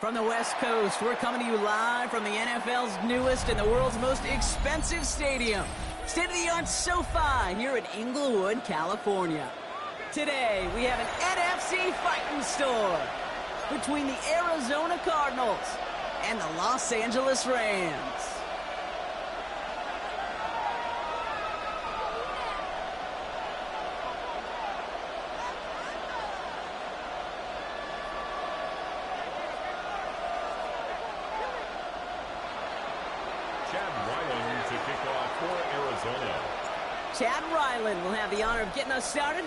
From the West Coast, we're coming to you live from the NFL's newest and the world's most expensive stadium, state-of-the-art SoFi here in Inglewood, California. Today, we have an NFC fighting store between the Arizona Cardinals and the Los Angeles Rams. Chad Ryland will have the honor of getting us started.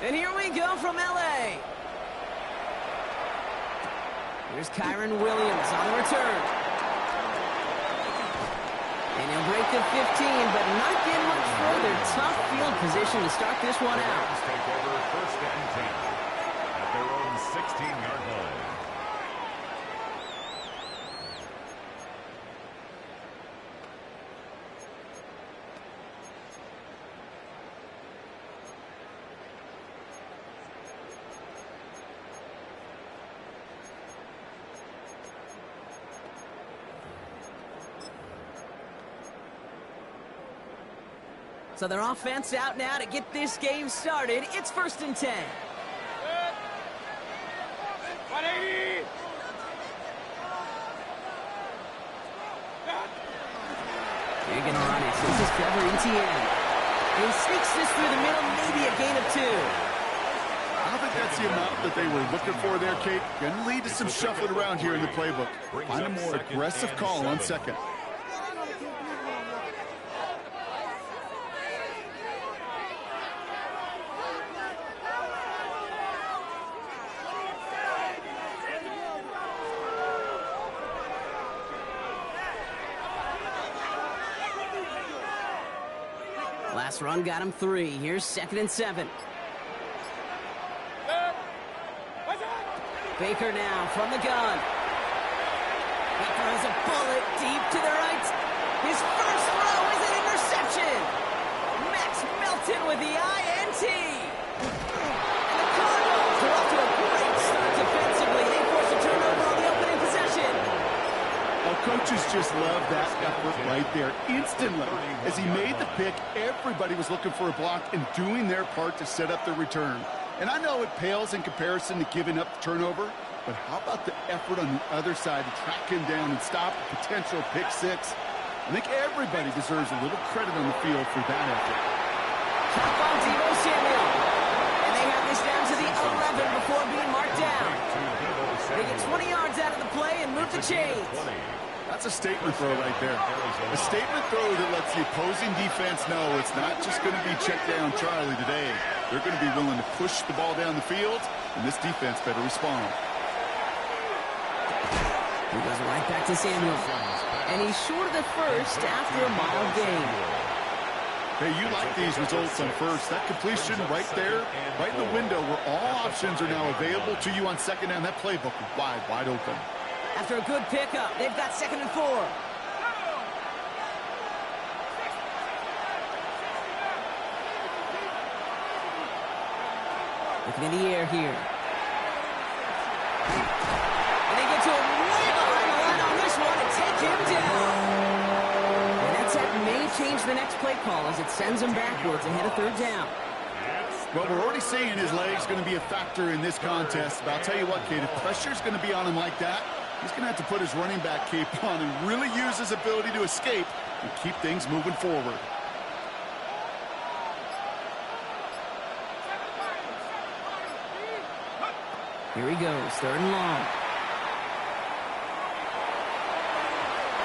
And here we go from L.A. Here's Kyren Williams on the return. And he'll break the 15, but not get much further. Tough field position to start this one out. Take over first and 10 at their own 16-yard line. So their offense out now to get this game started. It's first and 10. They're going to run it. This is Trevor Etienne. He sneaks this through the middle, maybe a gain of 2. I don't think that's the amount that they were looking for there, Kate. Going to lead to some shuffling around here in the playbook. Find a more aggressive call on second. Last run got him 3. Here's second and 7. Baker now from the gun. He throws a bullet deep to the right. His first throw is an interception. Max Melton with the INT. And the Cardinals are off to a great start defensively. They force a turnover on the opening possession. Well, coaches just love that effort right there. Instantly, as he made the pick, everybody was looking for a block and doing their part to set up the return. And I know it pales in comparison to giving up the turnover, but how about the effort on the other side to track him down and stop a potential pick 6? I think everybody deserves a little credit on the field for that effort. Top on Deebo Samuel. And they have this down to the 11 before being marked down. They get 20 yards out of the play and move the chains. That's a statement throw right there. A statement throw that lets the opposing defense know it's not just going to be check down Charlie today. They're going to be willing to push the ball down the field, and this defense better respond. He goes right back to Samuel. And he's short of the first after a mild gain. Hey, you like these results on first. That completion right there, right in the window where all options are now available to you on second down. That playbook is wide open. After a good pickup, they've got 2nd and 4. Looking in the air here. And they get to him way behind the line on this one and take him down. And that sack may change the next play call as it sends him backwards ahead of 3rd down. Well, we're already seeing his legs going to be a factor in this contest. But I'll tell you what, Kate, if pressure's going to be on him like that, he's going to have to put his running back cape on and really use his ability to escape and keep things moving forward. Here he goes, 3rd and long.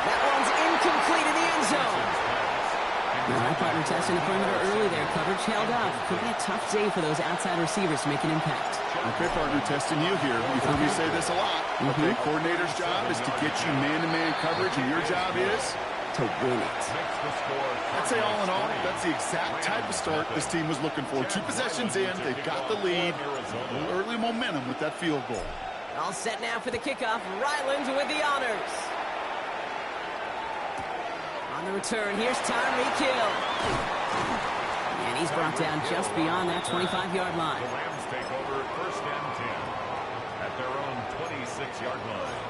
That one's incomplete in the end zone. My partner testing the perimeter early there. Coverage held up. Could be a tough day for those outside receivers to make an impact. Okay, partner, testing you here. You've heard me say this a lot. Okay, coordinator's job is to get you man-to-man coverage, and your job is to win it. I'd say all in all, that's the exact type of start this team was looking for. 2 possessions in, they've got the lead. A little early momentum with that field goal. All set now for the kickoff. Ryland with the honors. On the return, here's Tyreek Hill. And he's brought down just beyond that 25-yard line. The Rams take over 1st and 10 at their own 26-yard line.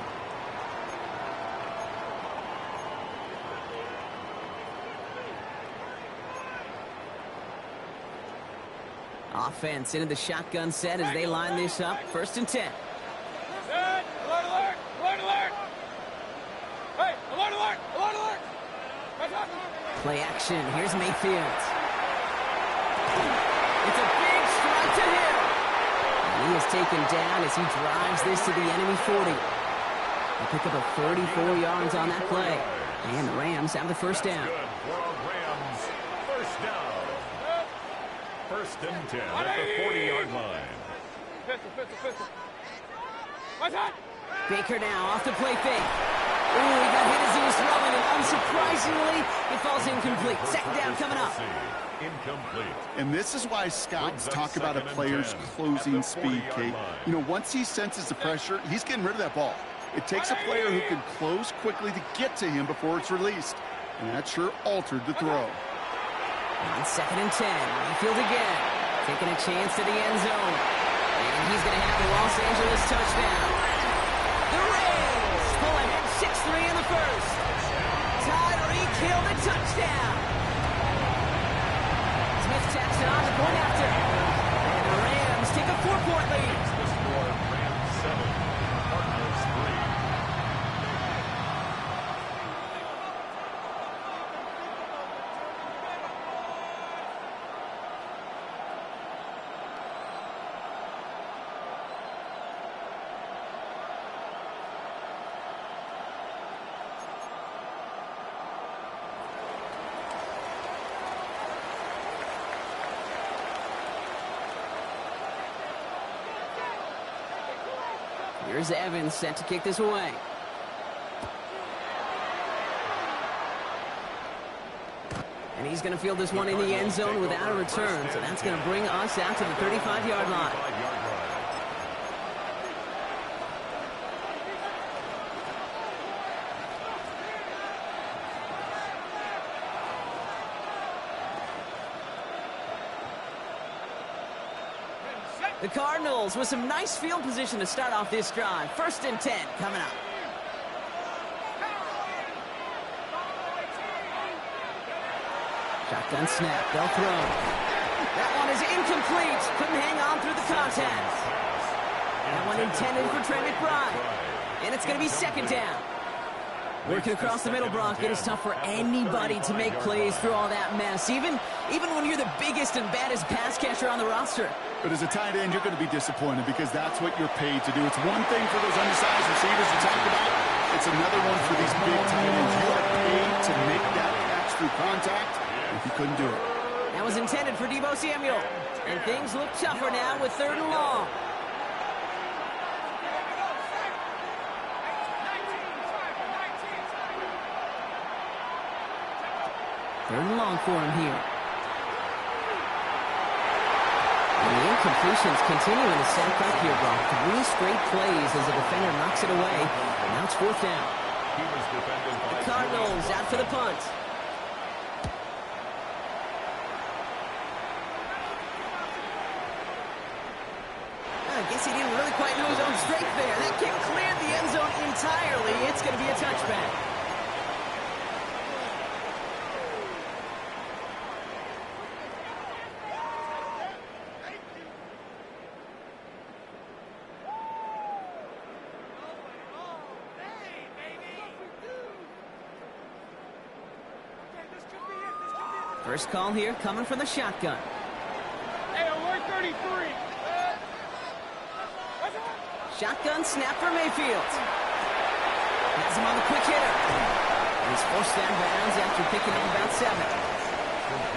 Offense into the shotgun set as they line this up. 1st and 10. Alert, alert, alert, alert. Hey, alert, alert, alert, alert. Play action. Here's Mayfield. It's a big strike to him. And he is taken down as he drives this to the enemy 40. They pick up a 34 yards on that play. And the Rams have the 1st down. Good for a Rams 1st down. 1st and 10 at the 40-yard line. Pistol. Baker now off the play fake. Ooh, he got hit as he was throwing, and unsurprisingly, it falls incomplete. 2nd down coming up. Incomplete. And this is why scouts talk about a player's closing speed, Kate. You know, once he senses the pressure, he's getting rid of that ball. It takes a player who can close quickly to get to him before it's released. And that sure altered the throw. On 2nd and 10, Mayfield again, taking a chance to the end zone. And he's going to have the Los Angeles touchdown. The Rams pull ahead 6-3 in the 1st. Tyreek Hill the touchdown. Smith tacks it on to point after. And the Rams take a 4-point lead. The score, Rams 7, Cardinals 3. Here's Evans set to kick this away. And he's going to field this one in the end zone without a return. So that's going to bring us out to the 35-yard line. The Cardinals with some nice field position to start off this drive. 1st and 10 coming up. Shotgun snap. They'll throw. That one is incomplete. Couldn't hang on through the contact. That one intended for Trey McBride. And it's going to be 2nd down. Working across the middle, Brock, it is tough for anybody to make plays through all that mess, even when you're the biggest and baddest pass catcher on the roster. But as a tight end, you're going to be disappointed because that's what you're paid to do. It's one thing for those undersized receivers to talk about. It's another one for these big tight ends. You are paid to make that catch through contact, and he couldn't do it. That was intended for Deebo Samuel. And things look tougher now with 3rd and long. Third and long for him here. And the incompletions continuing to stack up here, Brock. 3 straight plays as the defender knocks it away. Now it's 4th down. The Cardinals out for the punt. I guess he didn't really quite know his own strength there. That kick cleared the end zone entirely. It's going to be a touchback. First call here coming from the shotgun. Hey, alert 33. Shotgun snap for Mayfield. Has him on the quick hitter. And he's forced out of bounds after picking up about 7.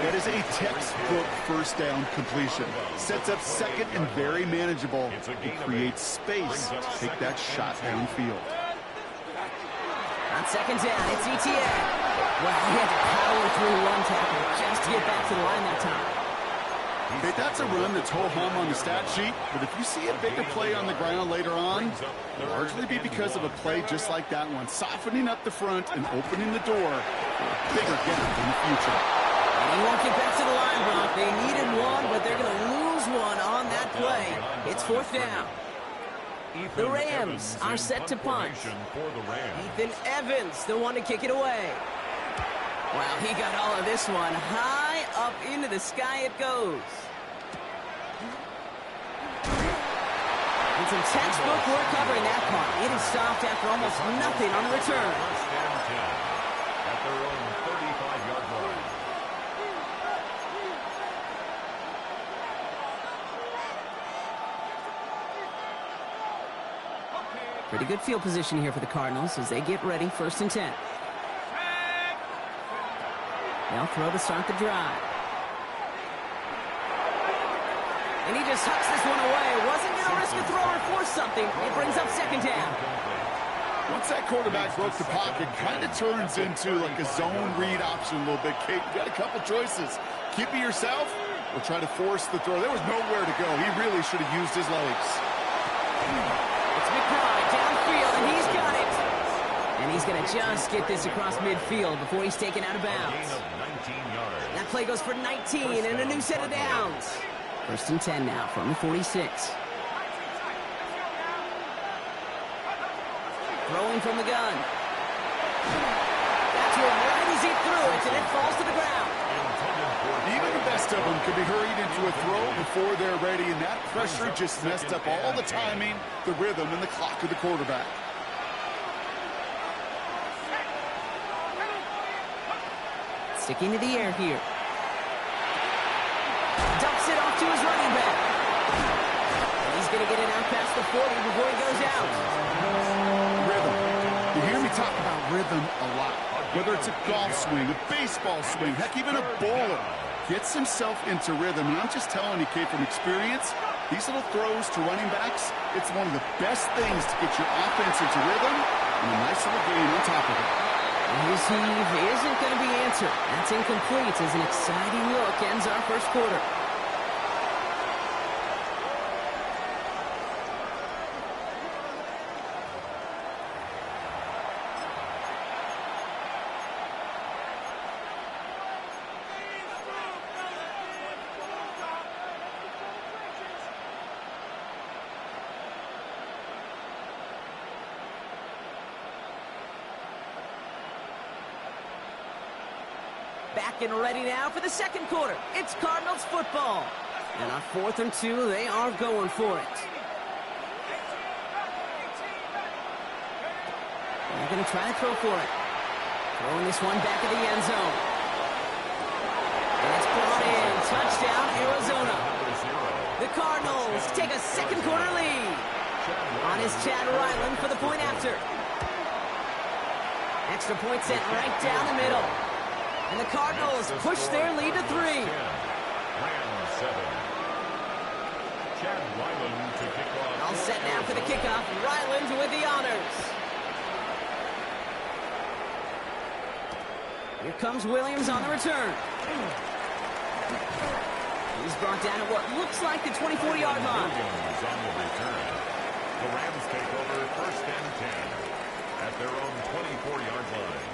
That is a textbook first down completion. Sets up second and very manageable. It creates space to take that shot downfield. On 2nd down, it's ETN. Well, he had to power through one tackle just to get back to the line that time. Okay, that's a run that's ho-hum on the stat sheet, but if you see a bigger play on the ground later on, it'll largely be because of a play just like that one, softening up the front and opening the door for a bigger gap in the future. And he won't get back to the line, Brock. They needed one, but they're going to lose one on that play. It's 4th down. The Rams are set to punt. Ethan Evans, the one to kick it away. Wow, he got all of this one. High up into the sky it goes. And some textbook work covering that part. It is stopped after almost nothing on the return. First and 10 at their own 35-yard line. Pretty good field position here for the Cardinals as they get ready. 1st and 10. They'll throw to start the drive. And he just hucks this one away. Wasn't going to risk a throw or force something. It brings up 2nd down. Once that quarterback broke the pocket, kind of turns into like a zone read option a little bit. Kate, you got a couple choices. Keep it yourself or try to force the throw. There was nowhere to go. He really should have used his legs. It's McBride downfield, and he's got it. And he's going to just get this across midfield before he's taken out of bounds. That play goes for 19 and a new set of downs. 1st and 10 now from the 46. Throwing from the gun. That's right as he threw it, and it falls to the ground. Even the best of them could be hurried into a throw before they're ready, and that pressure just messed up all the timing, the rhythm, and the clock of the quarterback. Sticking to the air here. Dumps it off to his running back. He's going to get it out past the 40 before he goes out. Rhythm. You hear me talk about rhythm a lot. Whether it's a golf swing, a baseball swing, heck, even a bowler gets himself into rhythm. And I'm just telling you, Kate, from experience, these little throws to running backs, it's one of the best things to get your offense into rhythm and a nice little gain on top of it. His heave isn't going to be answered. That's incomplete as an exciting look ends our 1st quarter. Back and ready now for the 2nd quarter. It's Cardinals football. And on 4th and 2, they are going for it. They're going to try to throw for it. Throwing this one back of the end zone. And it's brought in. Touchdown, Arizona. The Cardinals take a 2nd quarter lead. On is Chad Ryland for the point after. Extra point sent right down the middle. And the Cardinals push their lead to 3. Rams 7. Chad Ryland to kick off. All set now for the kickoff. Ryland with the honors. Here comes Williams on the return. He's brought down at what looks like the 24-yard line. Williams on the return. The Rams take over 1st and 10 at their own 24-yard line.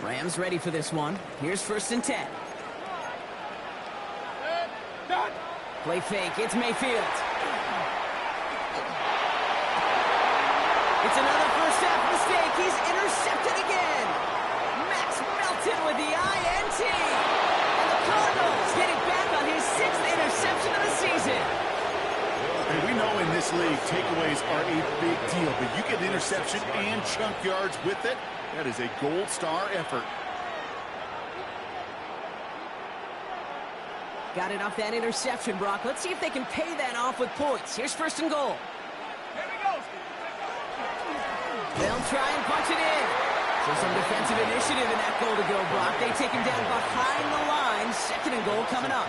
Rams ready for this one. Here's 1st and 10. Play fake. It's Mayfield. It's another first half mistake. He's intercepted again. Max Melton with the INT. And the Cardinals get it back on his 6th interception of the season. And we know in this league, takeaways are a big deal, but you get interception and chunk yards with it. That is a gold star effort. Got it off that interception, Brock. Let's see if they can pay that off with points. Here's 1st and goal. They'll try and punch it in. So some defensive initiative in that goal to go, Brock. They take him down behind the line. 2nd and goal coming up.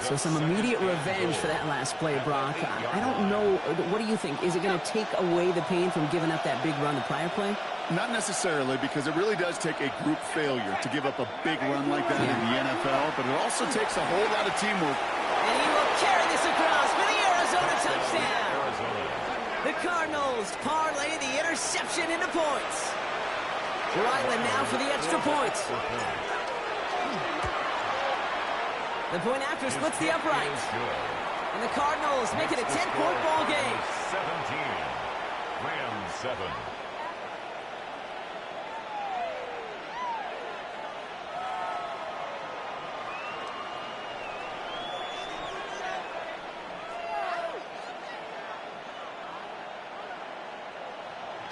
So some immediate revenge for that last play, Brock. I don't know. What do you think? Is it going to take away the pain from giving up that big run the prior play? Not necessarily, because it really does take a group failure to give up a big run like that in the NFL, but it also takes a whole lot of teamwork. And he will carry this across for the Arizona touchdown. The Cardinals parlay the interception into points. Ryland now for the extra point. The point after splits the upright. And the Cardinals make it a 10-point ball game. 17. Rams 7.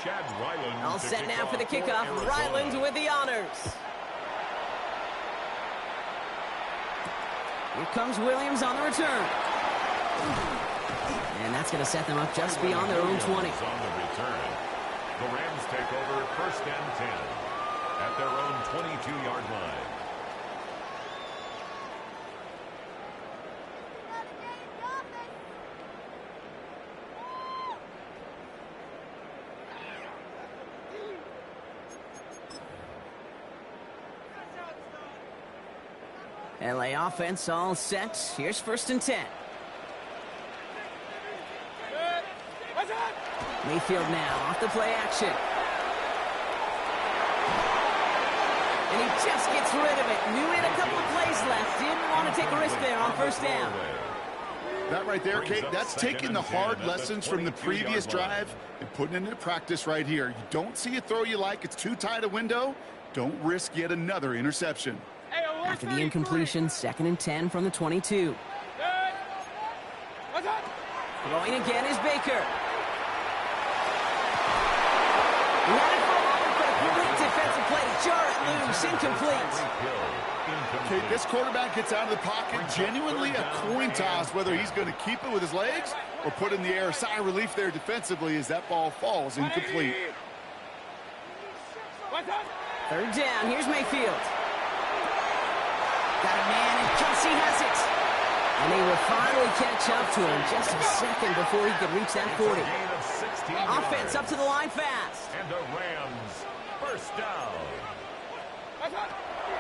Chad Ryland All set now for the kickoff. Ryland with the honors. Here comes Williams on the return. And that's going to set them up just beyond their own 20. On the return. The Rams take over 1st and 10 at their own 22-yard line. LA offense all set. Here's 1st and 10. Mayfield now off the play action. And he just gets rid of it. Knew he had a couple of plays left. Didn't want to take a risk there on 1st down. That right there, Kate, that's taking the hard lessons from the previous drive and putting it into practice right here. You don't see a throw you like. It's too tight a window. Don't risk yet another interception. After the incompletion, 2nd and 10 from the 22. Throwing again is Baker. He had it for a moment, but a great defensive play to jar it loose. Incomplete. Okay, this quarterback gets out of the pocket. Genuinely a coin toss whether he's going to keep it with his legs or put in the air. Sigh of relief there defensively as that ball falls incomplete. 3rd down. Here's Mayfield. Got a man, and Kelsey has it. And he will finally catch up to him just a second before he could reach that 40. Offense up to the line fast. And the Rams 1st down.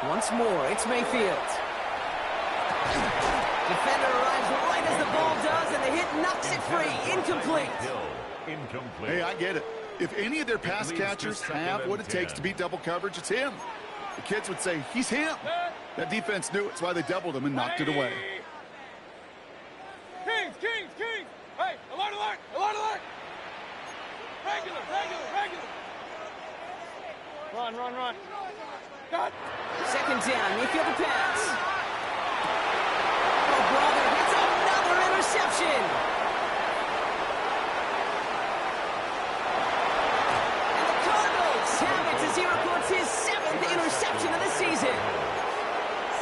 Once more, it's Mayfield. Defender arrives right as the ball does, and the hit knocks it free. Incomplete. Hey, I get it. If any of their pass catchers have what it takes to beat double coverage, it's him. The kids would say, he's him. That defense knew it's why they doubled him and knocked it away. Kings! Hey, alert! Regular! Run! Cut! 2nd down, Mayfield to pass. Oh, brother, it's another interception. And the Cardinals have it as he records his 7th interception of the season.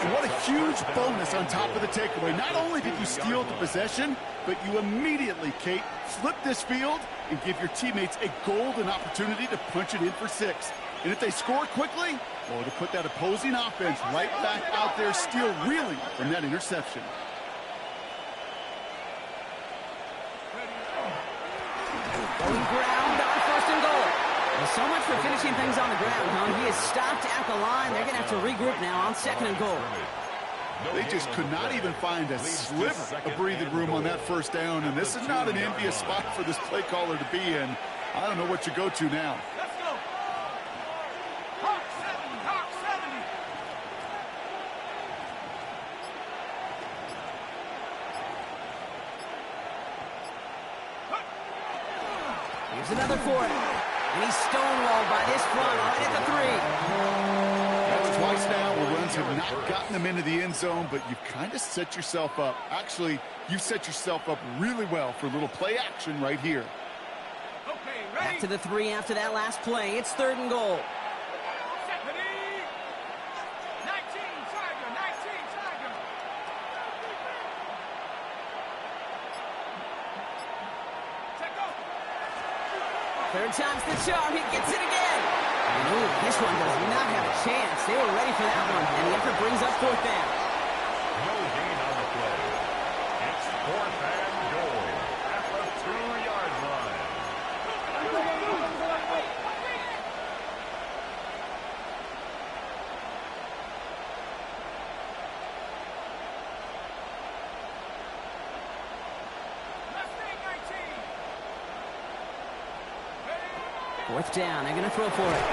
And what a huge bonus on top of the takeaway. Not only did you steal the possession, but you immediately, Kate, flipped this field and give your teammates a golden opportunity to punch it in for 6. And if they score quickly, well, to put that opposing offense right back out there still reeling from that interception. Going ground on 1st and goal. Well, so much for finishing things on the ground, huh? He is stopped at the line. They're going to have to regroup now on 2nd and goal. They just could not even find a sliver of breathing room on that 1st down, and this is not an envious spot for this play caller to be in. I don't know what you go to now. Let's go. Hawk 70, Hawk 70. Here's another for him. And he's stonewalled by this front right at the 3. That's twice now where runs have not gotten them into the end zone, but you've kind of set yourself up. Actually, you've set yourself up really well for a little play action right here. Okay, ready? Back to the 3 after that last play. It's 3rd and goal. Ready? 19, Tiger, 19, Tiger. Check go. 3rd time's the charm. He gets it again. And ooh, this one does not have a chance. They were ready for that one, and the effort brings up 4th down. No gain on the play. It's 4th and goal at the 2-yard line. Mustang 19. 4th down. They're going to throw for it.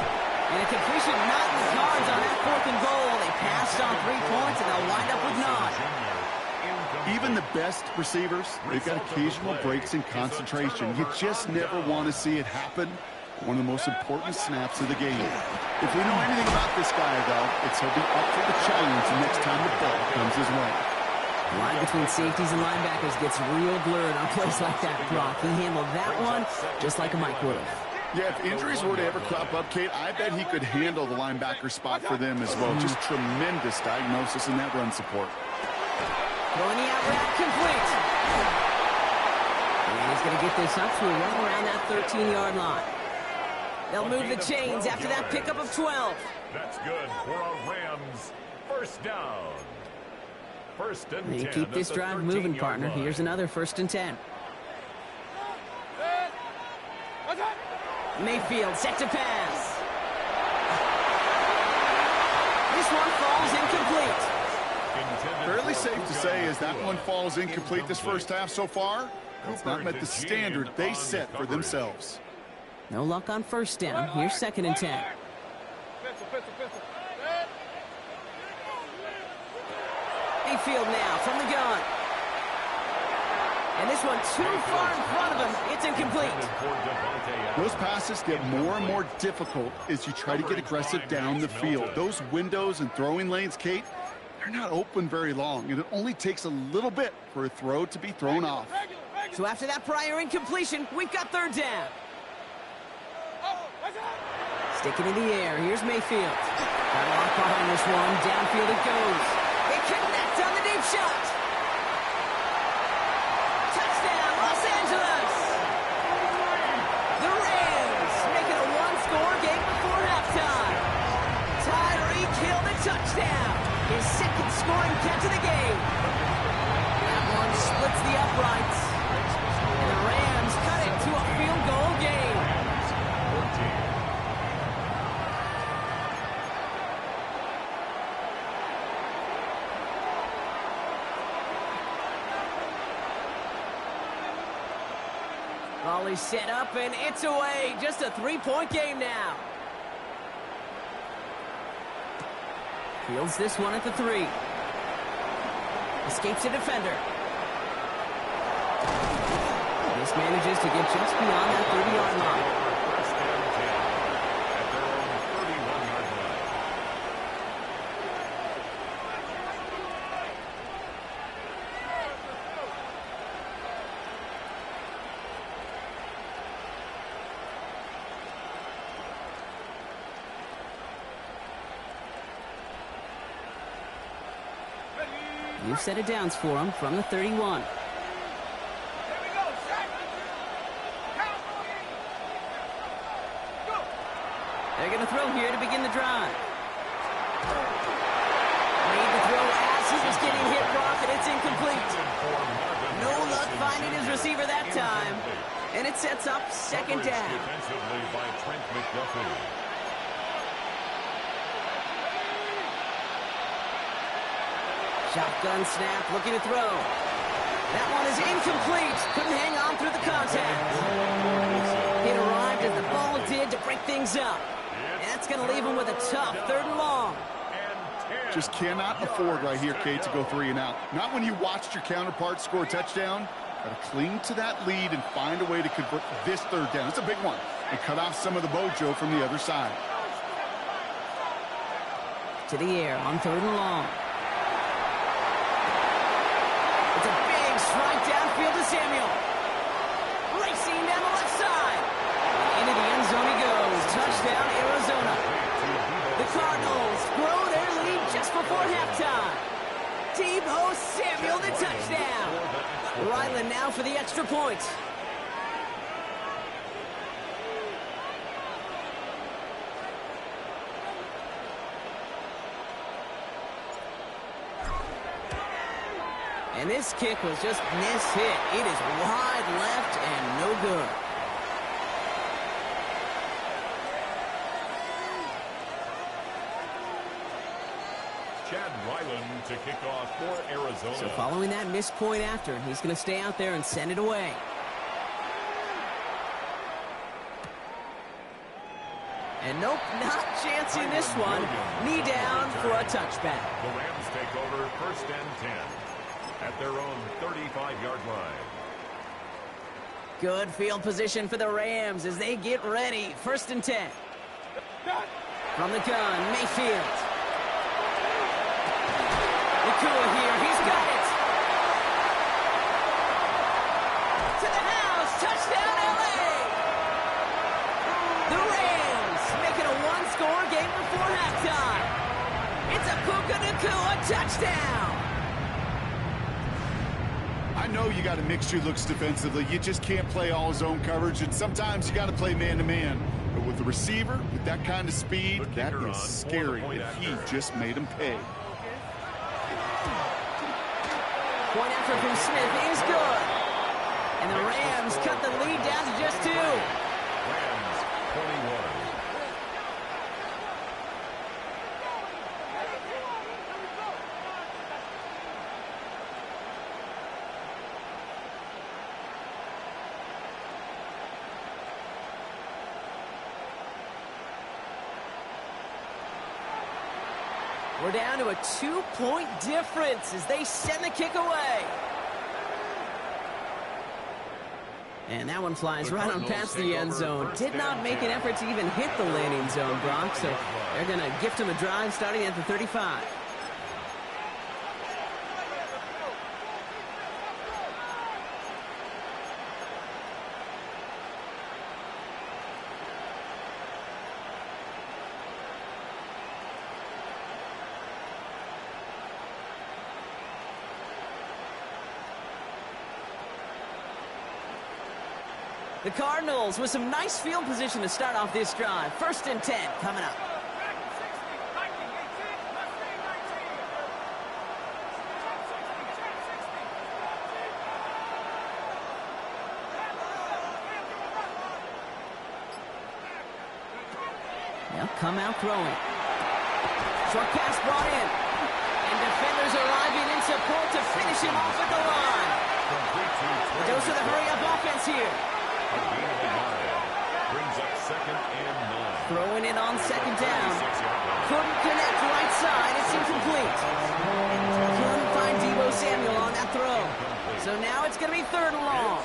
And a completion not in the cards on that 4th and goal. They passed on 3 points, and they'll wind up with 9. Even the best receivers, they've got occasional breaks in concentration. You just never want to see it happen. One of the most important snaps of the game. If we know anything about this guy, though, it's he'll be up for the challenge next time the ball comes his way. The line between safeties and linebackers gets real blurred on plays like that, Brock. He handled that one just like a Mike would have. Yeah, if injuries were to ever crop up, Kate, I bet he could handle the linebacker spot for them as well. Just tremendous diagnosis in that run support. Throwing the out route complete. And he's going to get this up to right around that 13-yard line. They'll move the chains after that pickup of 12. That's good for a Rams 1st down. 1st and 10. They keep this drive moving, partner. Line. Here's another 1st and 10. Mayfield set to pass. This one falls incomplete. Fairly safe to say as that one falls incomplete this 1st half so far, it's not met the standard they set for themselves. No luck on 1st down. Here's 2nd and 10. Pistol. Mayfield now from the gun. And this one too far in front of him. It's incomplete. Those passes get more and more difficult as you try to get aggressive down the field. Those windows and throwing lanes, Kate, they're not open very long, and it only takes a little bit for a throw to be thrown off. So after that prior incompletion, we've got 3rd down. Sticking in the air. Here's Mayfield. Got a lock behind this one. Downfield it goes. They connect on the deep shot. Touchdown, Los Angeles. The Rams make it a 1-score game before halftime. Tyreek Hill the touchdown. His 2nd scoring catch of the game. That one splits the uprights. And the Rams cut it to a field goal game. Volley set up, and it's away. Just a 3-point game now. Fields this one at the 3. Escapes a defender. This manages to get just beyond that 30-yard line. 1st and 10 at their own 31-yard line. New set of downs for him from the 31. Here we go, set. Count. They're going to throw here to begin the drive. Made the throw as he was getting hit, Brock, and it's incomplete. No luck finding his receiver that time. And it sets up second down. Defensively by Trent McDuffie. Shotgun snap, looking to throw. That one is incomplete. Couldn't hang on through the contact. It arrived as the ball did to break things up. And that's going to leave him with a tough 3rd and long. Just cannot afford right here, Kate, to go 3 and out. Not when you watched your counterpart score a touchdown. Got to cling to that lead and find a way to convert this 3rd down. It's a big one. And cut off some of the mojo from the other side. To the air on 3rd and long. It's a big strike downfield to Samuel. Racing down the left side. Into the end zone he goes. Touchdown, Arizona. The Cardinals grow their lead just before halftime. Deebo Samuel, the touchdown. Ryland now for the extra point. And this kick was just mishit. It is wide left and no good. Chad Ryland to kick off for Arizona. So following that missed point after, he's going to stay out there and send it away. And nope, not chancing this one. Knee down for a touchback. The Rams take over 1st and 10 at their own 35-yard line. Good field position for the Rams as they get ready. 1st and 10. From the gun, Mayfield. Nakua here, he's got it. To the house, touchdown LA. The Rams making a one-score game before halftime. It's a Puka Nakua touchdown. I know you got a mixture of looks defensively. You just can't play all zone coverage, and sometimes you got to play man-to-man. But with the receiver, with that kind of speed, that is scary, and he just made him pay. Point after from Smith is good. And the Rams cut the lead down to just 2. Rams 21. We're down to a 2-point difference as they send the kick away. And that one flies right on past the end zone. Did not make an effort to even hit the landing zone, Brock. So they're going to gift him a drive starting at the 35. The Cardinals with some nice field position to start off this drive. 1st and 10 coming up. They'll come out throwing. Short pass brought in. And defenders arriving in support to finish him off at the line. A dose of the hurry-up offense here. Brings up 2nd and 9. Throwing it on 2nd down. Couldn't connect right side. It's incomplete. Couldn't find Deebo Samuel on that throw. So now it's going to be 3rd and long.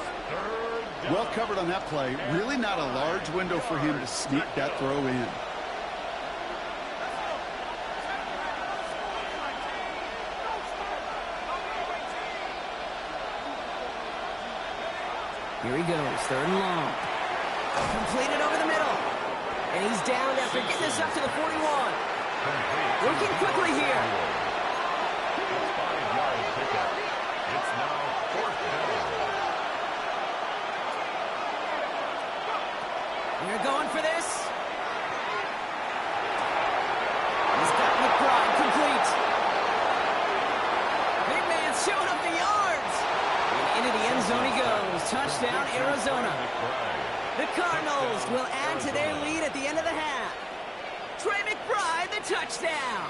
Well covered on that play. Really not a large window for him to sneak that throw in. Here he goes, 3rd and long. Completed over the middle. And he's down after getting this up to the 41. Working quickly here. 5-yard pickup. It's now 4th down. We're going for this. Touchdown, Arizona. The Cardinals will add to their lead at the end of the half. Trey McBride, the touchdown.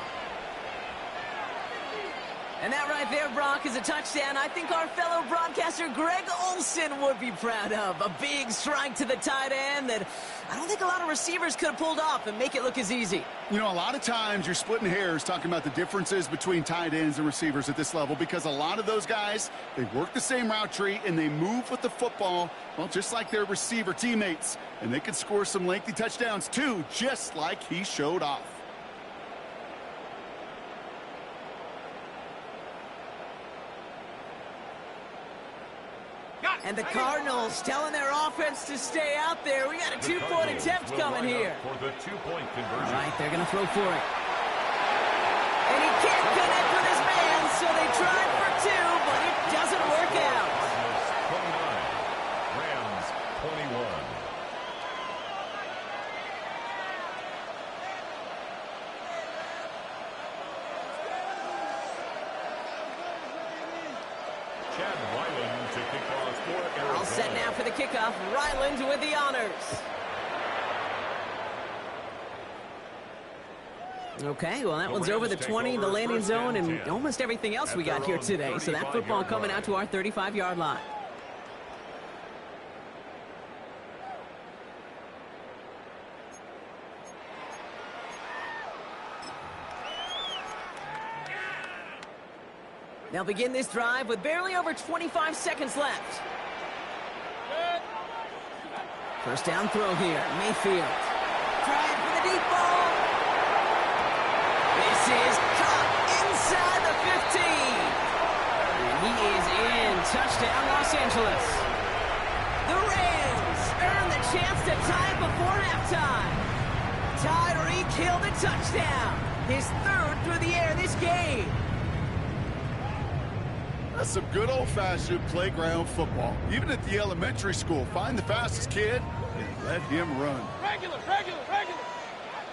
And that right there, Brock, is a touchdown I think our fellow broadcaster Greg Olsen would be proud of. A big strike to the tight end that I don't think a lot of receivers could have pulled off and make it look as easy. You know, a lot of times you're splitting hairs talking about the differences between tight ends and receivers at this level because a lot of those guys, they work the same route tree and they move with the football, well, just like their receiver teammates. And they can score some lengthy touchdowns too, just like he showed off. And the Cardinals telling their offense to stay out there. We got a two-point attempt coming here. For the two-point conversion. All right, they're going to throw for it. And he can't connect with his man, so they tried for two, but it doesn't work out. Cardinals 29, Rams 21. Chad Ryland to kick off for Arizona. All set now for the kickoff. Ryland with the honors. Okay, well, that one's over the 20, the landing zone, and almost everything else we got here today. So that football coming out to our 35-yard line. They'll begin this drive with barely over 25 seconds left. First down throw here, Mayfield. Trying for the deep ball. This is caught inside the 15. And he is in. Touchdown, Los Angeles. The Rams earn the chance to tie it before halftime. Tyreek Hill the touchdown. His third through the air this game. That's some good old-fashioned playground football. Even at the elementary school, find the fastest kid and let him run. Regular.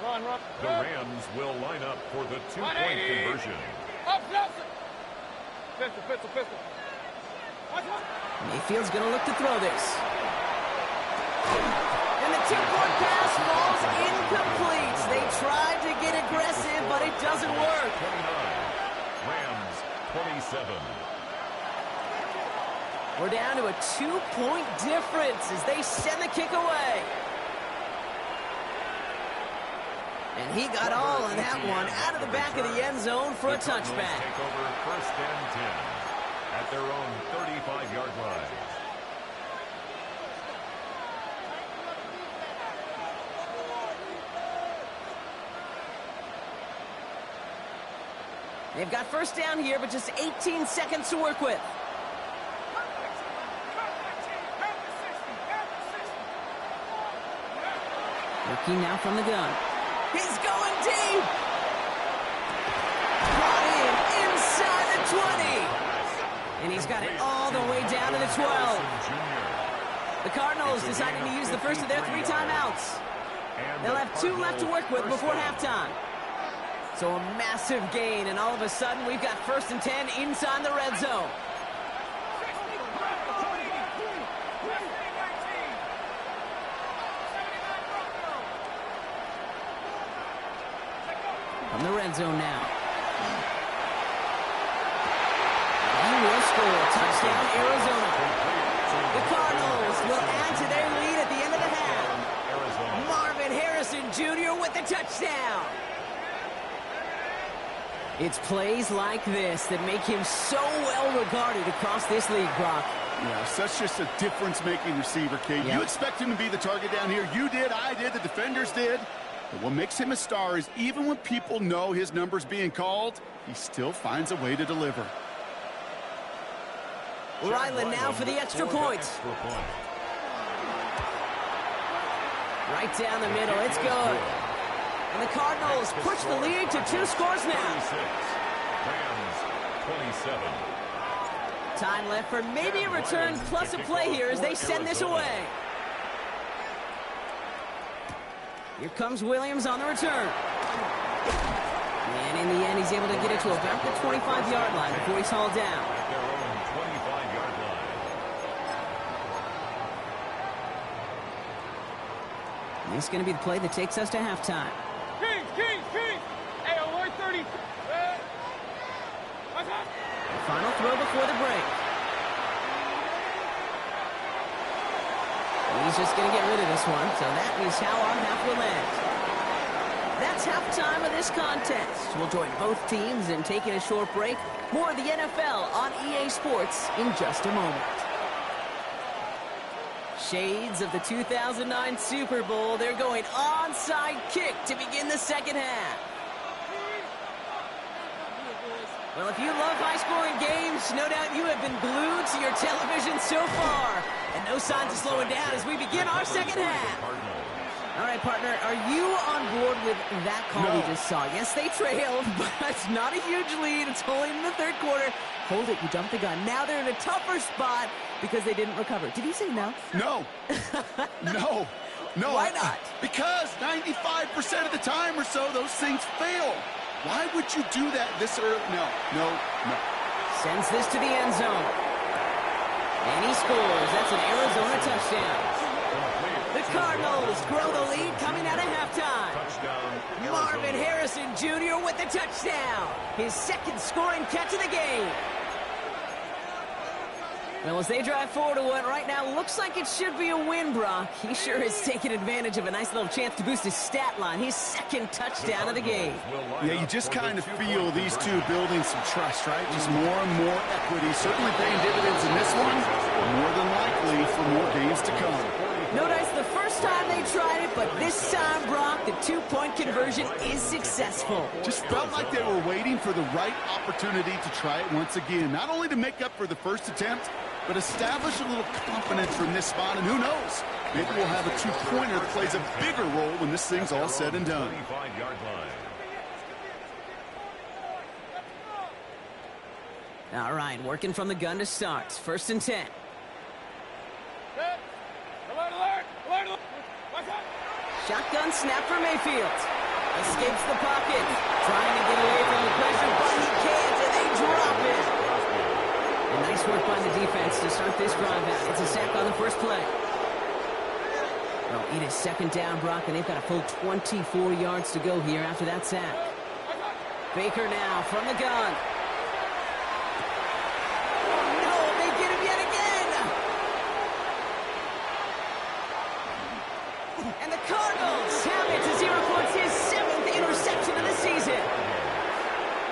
Run. The Rams will line up for the two-point conversion. Up. Pistol. Watch. Mayfield's going to look to throw this. And the two-point pass falls incomplete. They tried to get aggressive, but it doesn't work. 29, Rams 27. We're down to a two-point difference as they send the kick away. And he got all on that one out of the back of the end zone for a touchback. Take over first and 10 at their own 35-yard line. They've got first down here, but just 18 seconds to work with. Looking now from the gun. He's going deep. Brought in inside the 20. And he's got it all the way down to the 12. The Cardinals deciding to use the first of their 3 timeouts. They'll have 2 left to work with before halftime. So a massive gain, and all of a sudden we've got first and 10 inside the red zone. From the red zone now. He will score. Touchdown, Arizona. The Cardinals will add to their lead at the end of the half. Marvin Harrison Jr. with the touchdown. It's plays like this that make him so well regarded across this league, Brock. Yeah, such just a difference-making receiver, Kate. Yep. You expect him to be the target down here. You did, I did, the defenders did. But what makes him a star is even when people know his number's being called, he still finds a way to deliver. Ryland now for the extra point. Right down the middle. It's good. And the Cardinals push the lead to 2 scores now. 36, Rams 27. Time left for maybe a return plus a play here as they send this away. Here comes Williams on the return. And in the end, he's able to get it to about the 25-yard line before he's hauled down. At their own 25-yard line. And this is going to be the play that takes us to halftime. Kings! Hey, alert 30. Final throw before the break. He's just going to get rid of this one, so that is how our half will end. That's halftime of this contest. We'll join both teams in taking a short break. More of the NFL on EA Sports in just a moment. Shades of the 2009 Super Bowl. They're going onside kick to begin the second half. Well, if you love high-scoring games, no doubt you have been glued to your television so far. And no signs of slowing down as we begin our second half. All right, partner, are you on board with that call we just saw? Yes, they trailed, but it's not a huge lead. It's only in the third quarter. Hold it, you jumped the gun. Now they're in a tougher spot because they didn't recover. Did you say no? No. No. Why not? Because 95% of the time or so, those things fail. Why would you do that this early? No. Sends this to the end zone. And he scores. That's an Arizona touchdown. The Cardinals grow the lead coming out of halftime. Marvin Harrison Jr. with the touchdown. His second scoring catch of the game. Well, as they drive forward to what right now looks like it should be a win, Brock. He sure has taken advantage of a nice little chance to boost his stat line. His second touchdown of the game. Yeah, you just kind of feel these two building some trust, right? Just more and more equity. Certainly paying dividends in this one. More than likely for more games to come. No dice the first time they tried it, but this time, Brock, the two-point conversion is successful. Just felt like they were waiting for the right opportunity to try it once again. Not only to make up for the first attempt, but establish a little confidence from this spot, and who knows? Maybe we'll have a two-pointer that plays a bigger role when this thing's all said and done. All right, working from the gun to start. 1st and 10. Alert! Shotgun snap for Mayfield. Escapes the pocket. Trying to get away from the pressure, but he can't, and they drop it. And nice work by the defense to start this drive out. It's a sack on the first play. Well, it is second down, Brock, and they've got a full 24 yards to go here after that sack. Baker now from the gun. And the Cardinals have it as he reports his 7th interception of the season.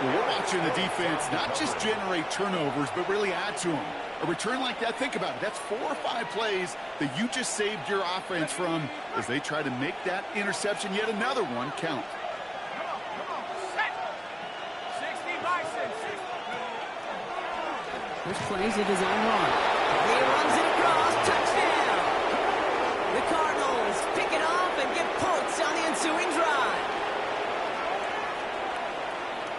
Well, we're watching the defense not just generate turnovers, but really add to them. A return like that, think about it. That's 4 or 5 plays that you just saved your offense from as they try to make that interception, yet another one, count. First plays a design run. He runs it across. Touchdown! The Cardinals pick it off and get points on the ensuing drive.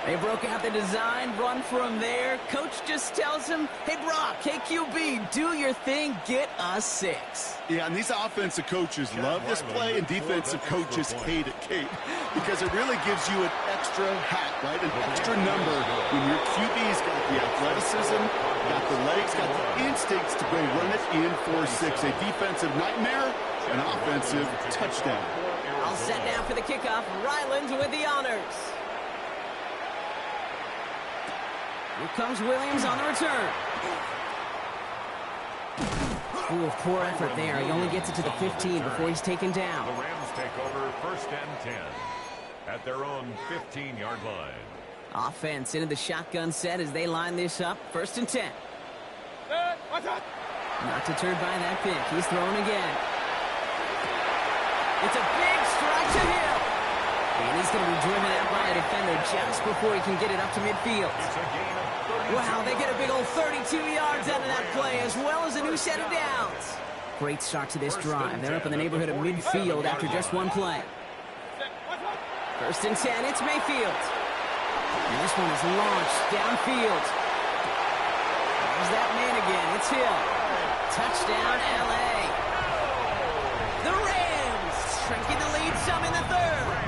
They broke out the design run from there. Coach just tells him, hey, Brock, hey, QB, do your thing, get us 6. Yeah, and these offensive coaches love this play, and defensive coaches hate it, Kate, because it really gives you an extra hat, right? An extra number when your QB's got the athleticism, got the legs, got the instincts to go run it in for 6. A defensive nightmare, an offensive touchdown. All set now for the kickoff. Ryland with the honors. Here comes Williams on the return. Ooh, poor effort there. He only gets it to the 15 before he's taken down. The Rams take over 1st and 10 at their own 15-yard line. Offense into the shotgun set as they line this up. 1st and 10. Not deterred by that pick. He's throwing again. It's a big strike to Hill. And he's going to be driven out by a defender just before he can get it up to midfield. Wow, they get a big old 32 yards out of that play, as well as a new set of downs. Great start to this drive. They're up in the neighborhood of midfield after just one play. 1st and 10, it's Mayfield. And this one is launched downfield. There's that man again. It's Hill. Touchdown, L.A. The Rams shrinking the lead some in the 3rd.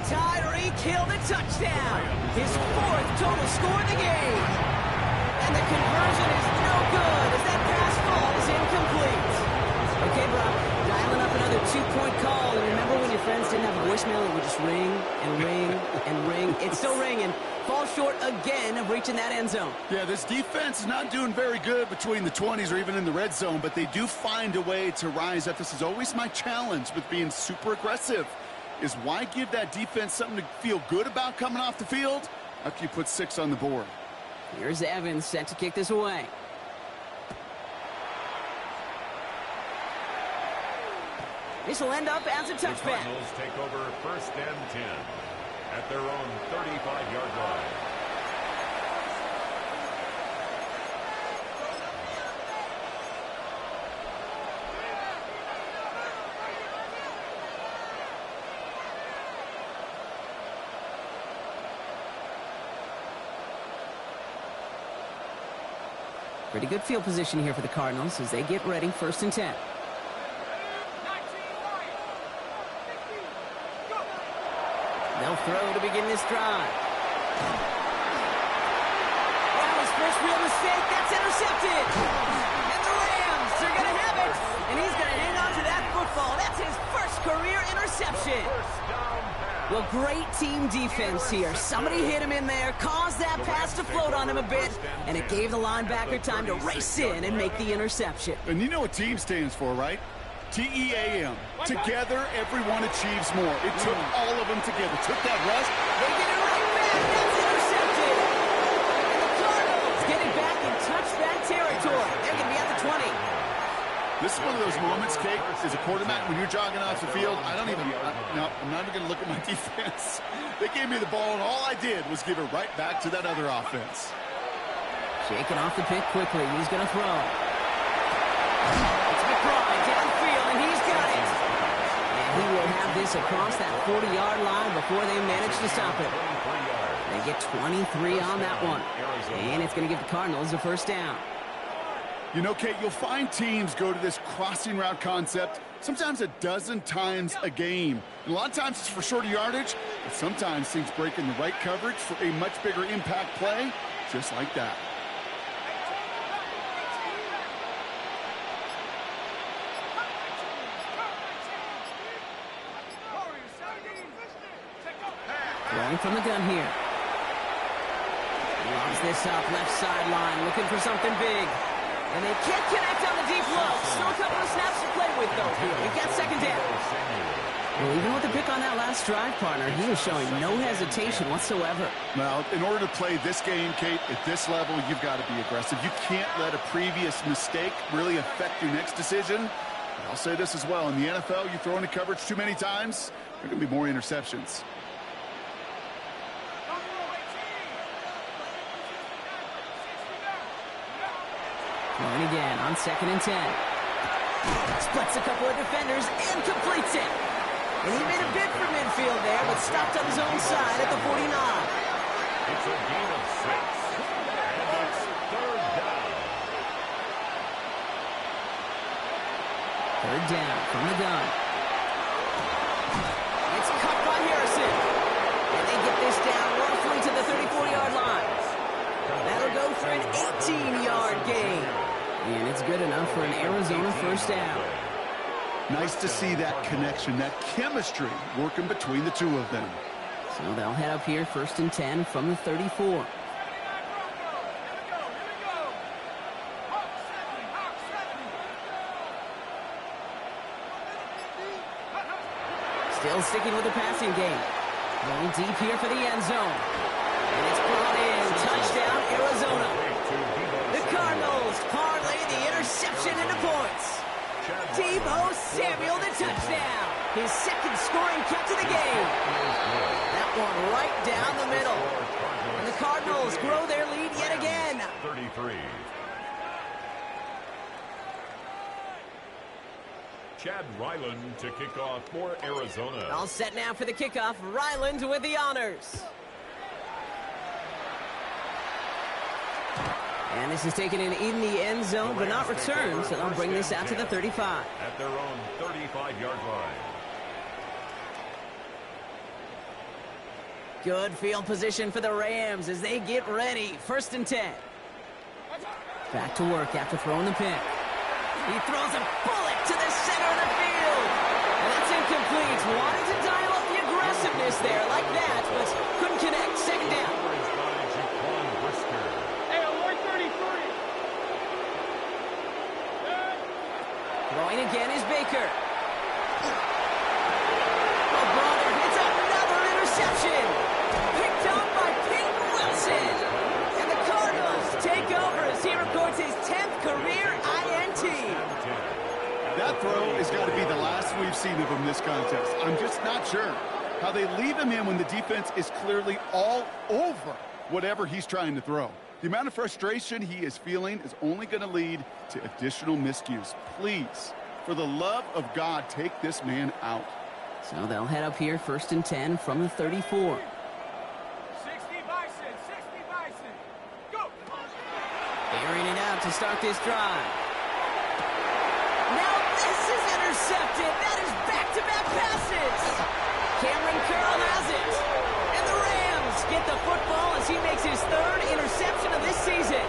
Tyreek Hill, the touchdown. His 4th total score in the game. And the conversion is no good as that pass falls incomplete. Okay, Brock, dialing up another 2-point call. bell ring and fall short again of reaching that end zone. Yeah, this defense is not doing very good between the 20s or even in the red zone, but they do find a way to rise up. This is always my challenge with being super aggressive, is why give that defense something to feel good about coming off the field after you put 6 on the board. Here's Evans set to kick this away. This will end up as a touchback. The Cardinals take over 1st and 10 at their own 35-yard line. Pretty good field position here for the Cardinals as they get ready 1st and 10. They'll throw to begin this drive. That was first real mistake. That's intercepted. And the Rams are going to have it. And he's going to hang on to that football. That's his first career interception. Well, great team defense here. Somebody hit him in there, caused that pass to float on him a bit, and it gave the linebacker time to race in and make the interception. And you know what team stands for, right? T-E-A-M. Together, everyone achieves more. It took all of them together. Took that rush. They get it right back. That's intercepted. And the Cardinals get it back in touchback territory. They're going to be at the 20. This is one of those moments, Kate, as a quarterback, when you're jogging off the field, I'm not even going to look at my defense. They gave me the ball, and all I did was give it right back to that other offense. Shaking off the pick quickly. He's going to throw. It's McBride downfield, and he's got it. And he will have this across that 40-yard line before they manage to stop it. They get 23 on that one. And it's going to give the Cardinals a 1st down. You know, Kate, you'll find teams go to this crossing route concept sometimes a dozen times a game. And a lot of times it's for shorter yardage, but sometimes things break in the right coverage for a much bigger impact play, just like that. Throwing from the gun here. Loves this up, left sideline, looking for something big. And they can't connect on the deep low. Still a couple of snaps to play with, though, here. We got 2nd down. Well, even with the pick on that last drive, partner, he was showing no hesitation whatsoever. Well, in order to play this game, Kate, at this level, you've got to be aggressive. You can't let a previous mistake really affect your next decision. And I'll say this as well. In the NFL, you throw into coverage too many times, there are going to be more interceptions. Throwing again on 2nd and 10. Splits a couple of defenders and completes it. And he made a bid for midfield there, but stopped on his own side at the 49. It's a gain of 6. And it's 3rd down. 3rd down from the gun. It's cut by Harrison. And they get this down roughly to the 34-yard line. That'll go for an 18-yard gain. And it's good enough for an Arizona 1st down. Nice to see that connection, that chemistry working between the two of them. So they'll head up here 1st and 10 from the 34. Still sticking with the passing game. Going deep here for the end zone. And it's brought in. Touchdown, Arizona. The Cardinals parlay the interception into points. Deebo Samuel, the touchdown. His 2nd scoring catch of the game. That one right down the middle. And the Cardinals grow their lead yet again. 33. Chad Ryland to kick off for Arizona. All set now for the kickoff. Ryland with the honors. And this is taken in the end zone, but not returned, so they'll bring this out to the 35. At their own 35-yard line. Good field position for the Rams as they get ready. 1st and 10. Back to work after throwing the pick. He throws a bullet to the center of the field. And that's incomplete. Wanted to dial up the aggressiveness. explosiveness there like that, but couldn't connect. Second down. Hey, alert 33. Throwing again is Baker. Oh, brother, it's another interception. Picked up by Peyton Wilson. And the Cardinals take over as he records his 10th career INT. That throw has got to be the last we've seen of him this contest. I'm just not sure how they leave him in when the defense is clearly all over whatever he's trying to throw. The amount of frustration he is feeling is only going to lead to additional miscues. Please, for the love of God, take this man out. So they'll head up here, 1st and 10 from the 34. 60 Bison, 60 Bison. Go! Airing it out to start this drive. Now this is intercepted. That is back-to-back passes. Cameron Curl has it. And the Rams get the football as he makes his 3rd interception of this season.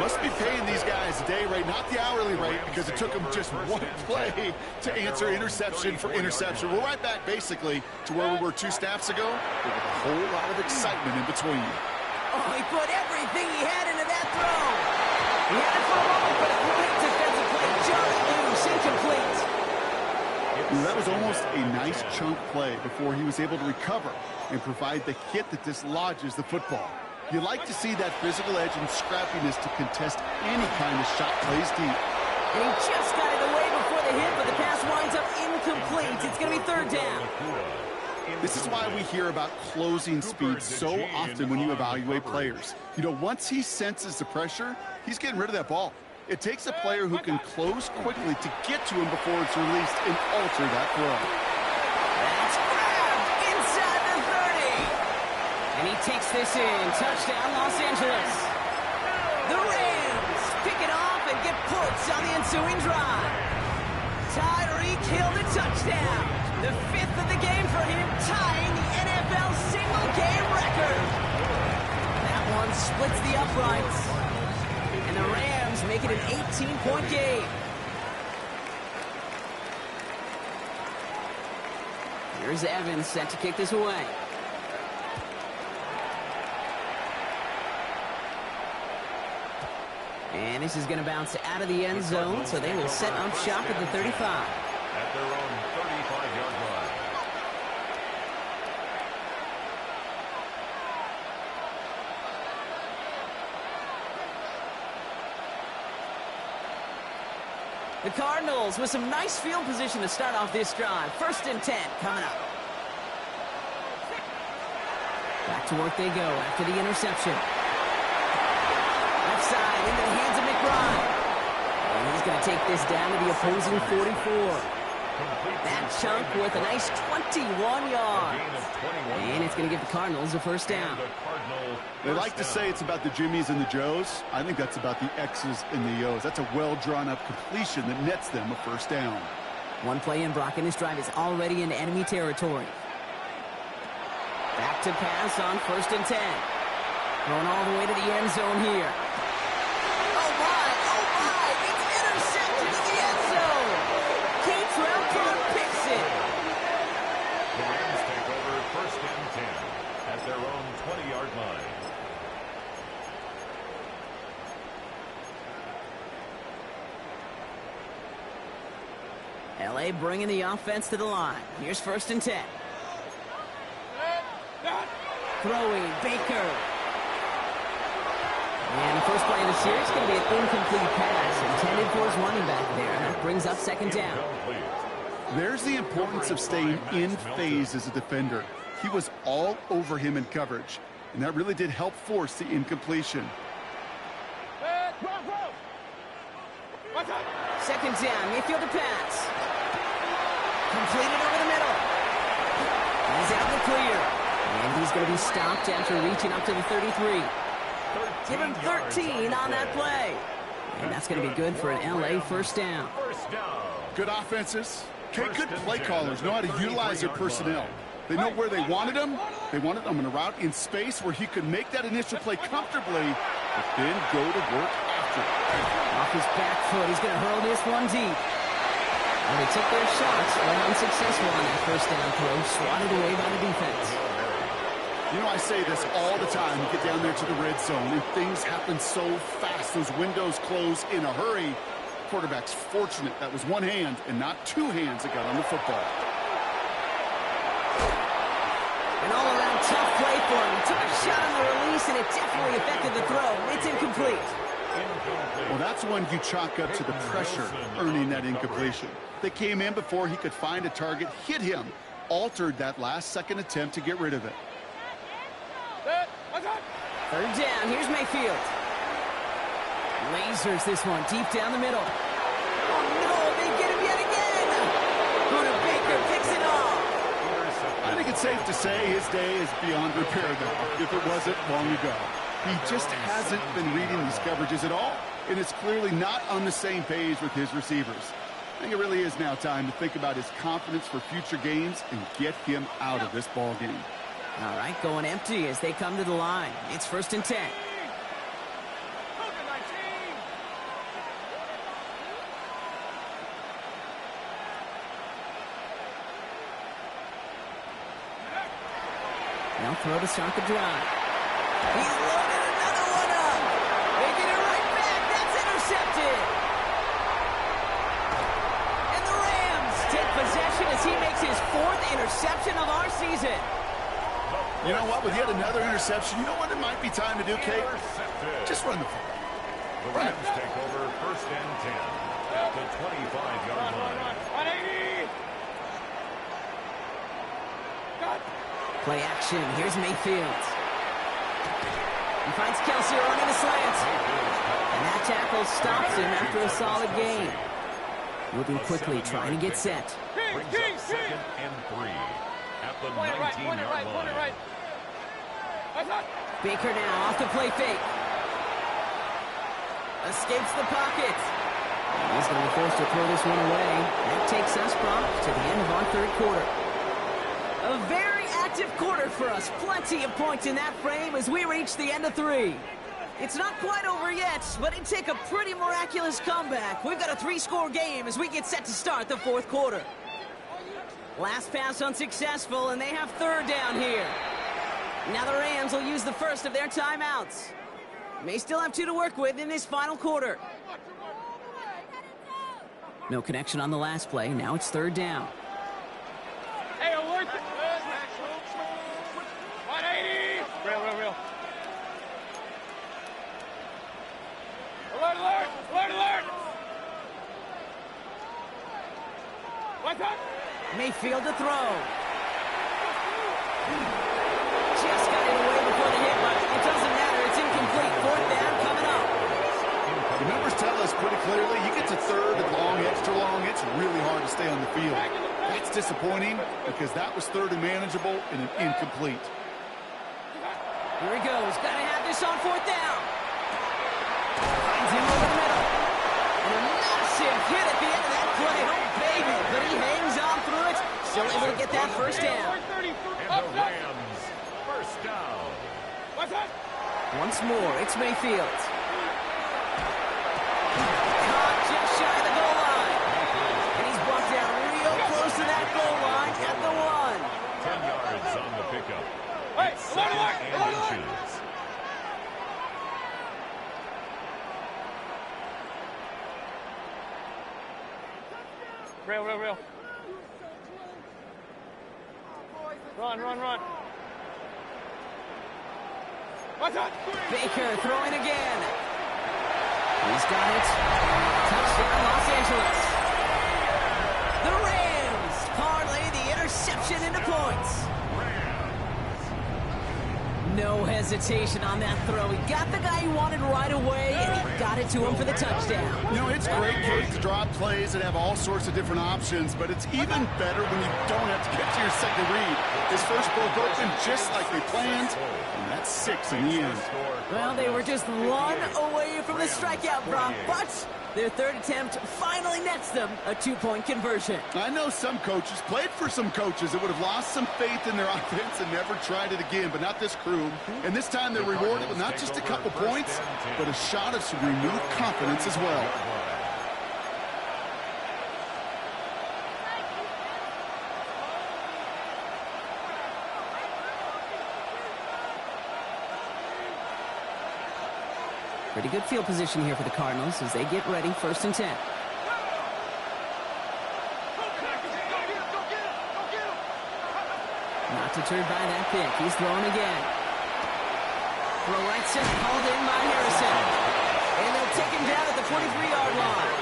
Must be paying these guys a day rate, not the hourly rate, because it took them just one play to answer interception for interception. We're right back, basically, to where we were 2 snaps ago, with a whole lot of excitement in between. Oh, he put everything he had into that throw. He had it for a moment, but a great defensive play just loose, incomplete. That was almost a nice chunk play before he was able to recover and provide the hit that dislodges the football. You like to see that physical edge and scrappiness to contest any kind of shot plays deep. And he just got it away before the hit, but the pass winds up incomplete. It's going to be 3rd down. This is why we hear about closing speed so often when you evaluate players. You know, once he senses the pressure, he's getting rid of that ball. It takes a player who can close quickly to get to him before it's released and alter that throw. That's grabbed inside the 30. And he takes this in. Touchdown, Los Angeles. The Rams pick it off and get points on the ensuing drive. Tyreek Hill the touchdown. The 5th of the game for him, tying the NFL single-game record. That one splits the uprights. And the Rams make it an 18-point game. Here's Evans set to kick this away. And this is going to bounce out of the end zone, so they will set up shop at the 35. At their own 35-yard line. The Cardinals with some nice field position to start off this drive. 1st and 10 coming up. Back to work they go after the interception. Left side into the hands of McBride. And he's going to take this down to the opposing 44. That chunk worth a nice 21 yards. And it's going to give the Cardinals a 1st down. They like to say it's about the Jimmies and the Joes. I think that's about the X's and the O's. That's a well-drawn-up completion that nets them a 1st down. One play in, Brock, and this drive is already in enemy territory. Back to pass on 1st and 10. Going all the way to the end zone here. Oh, my! It's intercepted in the end zone! Keatrell Clark picks it. The Rams take over 1st and 10 at their own 20-yard line. LA bringing the offense to the line. Here's 1st and 10. Throwing, Baker. And the first play of the series is going to be an incomplete pass intended for his running back there. And that brings up 2nd down. There's the importance of staying in phase as a defender. He was all over him in coverage, and that really did help force the incompletion. 2nd down, Mayfield to pass. Completed over the middle. He's out in the clear. And he's going to be stopped after reaching up to the 33. Give him 13 on that play. And that's going to be good for an LA 1st down. Good offenses. Okay, good play callers know how to utilize their personnel. They know where they wanted him. They wanted him in a route in space where he could make that initial play comfortably, but then go to work after. Off his back foot, he's going to hurl this one deep. Well, they took their shots, were unsuccessful on that first down throw, swatted away by the defense. You know, I say this all the time. You get down there to the red zone, and things happen so fast. Those windows close in a hurry. Quarterback's fortunate that was one hand and not two hands that got on the football. An all-around tough play for him. He took a shot on the release, and it definitely affected the throw. It's incomplete. Well, that's when you chalk up to the pressure earning that incompletion. They came in before he could find a target, hit him, altered that last-second attempt to get rid of it. Third down, here's Mayfield. Lasers this one deep down the middle. Oh no, they get him yet again! Buda Baker picks it off. I think it's safe to say his day is beyond repair now, if it wasn't long ago. He just hasn't been reading these coverages at all, and it's clearly not on the same page with his receivers. I think it really is now time to think about his confidence for future games and get him out of this ball game. All right, going empty as they come to the line. It's 1st and 10. Now throw to start the drive. He's loaded another one up. They get it right back. That's intercepted. And the Rams take possession as he makes his 4th interception of our season. You know what? With yet another interception, you know what it might be time to do, Kate? Just run the ball. The Rams take over 1st and 10 at the 25-yard line. 180! Play action. Here's Mayfield. He finds Kelsey running the slant. And that tackle stops him after a solid gain. Moving quickly, trying to get set. Brings up 2nd and 3 at the 19-yard line. Baker now off the play fake. Escapes the pocket. He's going to be forced to throw this one away. That takes us, Brock, to the end of our 3rd quarter. A very active quarter for us. Plenty of points in that frame as we reach the end of 3. It's not quite over yet, but it'd take a pretty miraculous comeback. We've got a 3-score game as we get set to start the 4th quarter. Last pass unsuccessful, and they have 3rd down here. Now the Rams will use the first of their timeouts. May still have 2 to work with in this final quarter. No connection on the last play. Now it's 3rd down. Hey, alert! 180! Real. Alert! What's up? Mayfield to throw. Just got it away before the hit, but it doesn't matter. It's incomplete. 4th down coming up. The numbers tell us pretty clearly, you get to 3rd and long, extra long, it's really hard to stay on the field. That's disappointing because that was 3rd and manageable and an incomplete. Here he goes. Got to have this on 4th down. Finds him over the middle. And a massive hit at the end of that play. Oh, baby. But he hangs on through it. Still able to get that 1st down. And the Rams, 1st down. What's up? Once more, it's Mayfield. Caught just shy of the goal line. And he's brought down real close to that goal line at the 1. 10 yards on the pickup. Hey, It's alert! 2nd and inches. Real. Run. What's up? Baker throwing again. He's got it. Touchdown, Los Angeles. The Rams parlay the interception into points. No hesitation on that throw. He got the guy he wanted right away, and he got it to him for the touchdown. You know, it's great, Kate, to drop plays and have all sorts of different options, but it's even better when you don't have to get to your second read. His first broke open just like they planned, and that's 6 in the end. Well, they were just 1 away from the strikeout, Brock, but their 3rd attempt finally nets them a 2-point conversion. I know some coaches, played for some coaches that would have lost some faith in their offense and never tried it again, but not this crew. And this time they're rewarded with not just a couple points, but a shot of some renewed confidence as well. Pretty good field position here for the Cardinals as they get ready, 1st and 10. Not deterred by that pick. He's throwing again. Throw right side called in by Harrison. And they'll take him down at the 43-yard line.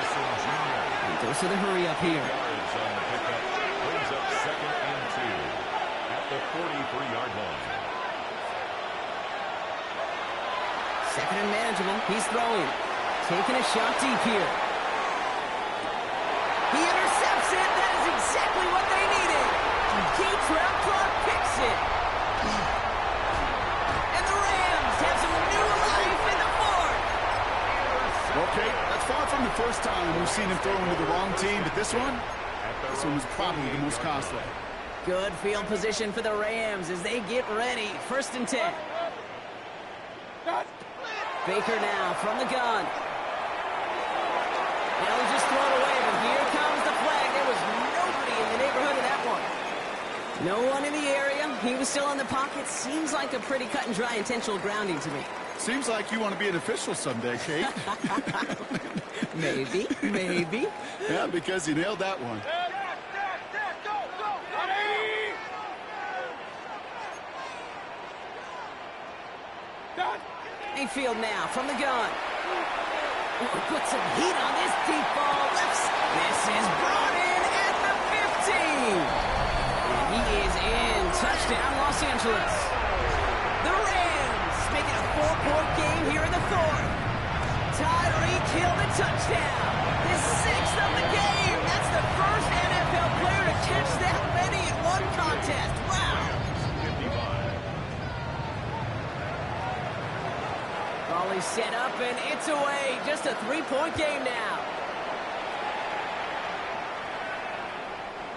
And goes to the hurry up here. Brings up 2nd and 2 at the 43-yard line. 2nd and manageable. He's throwing. Taking a shot deep here. He intercepts it. That is exactly what they needed. Keytrell Clark picks it. And the Rams have some new life in the 4th. Okay, that's far from the first time we've seen him throw into the wrong team, but this one was probably the most costly. Good field position for the Rams as they get ready. 1st and 10. Baker now from the gun. Now he's just thrown away, but here comes the flag. There was nobody in the neighborhood of that one. No one in the area. He was still in the pocket. Seems like a pretty cut and dry intentional grounding to me. Seems like you want to be an official someday, Kate. Maybe. Yeah, because you nailed that one. Mayfield now from the gun. Put some heat on this deep ball. This is brought in at the 15. And he is in. Touchdown, Los Angeles. The Rams make it a 4-point game here in the 4th. Tyreek Hill the touchdown. His 6th of the game. That's the first NFL player to catch that many in one contest. Wow. Ball is set up and it's away. Just a 3-point game now.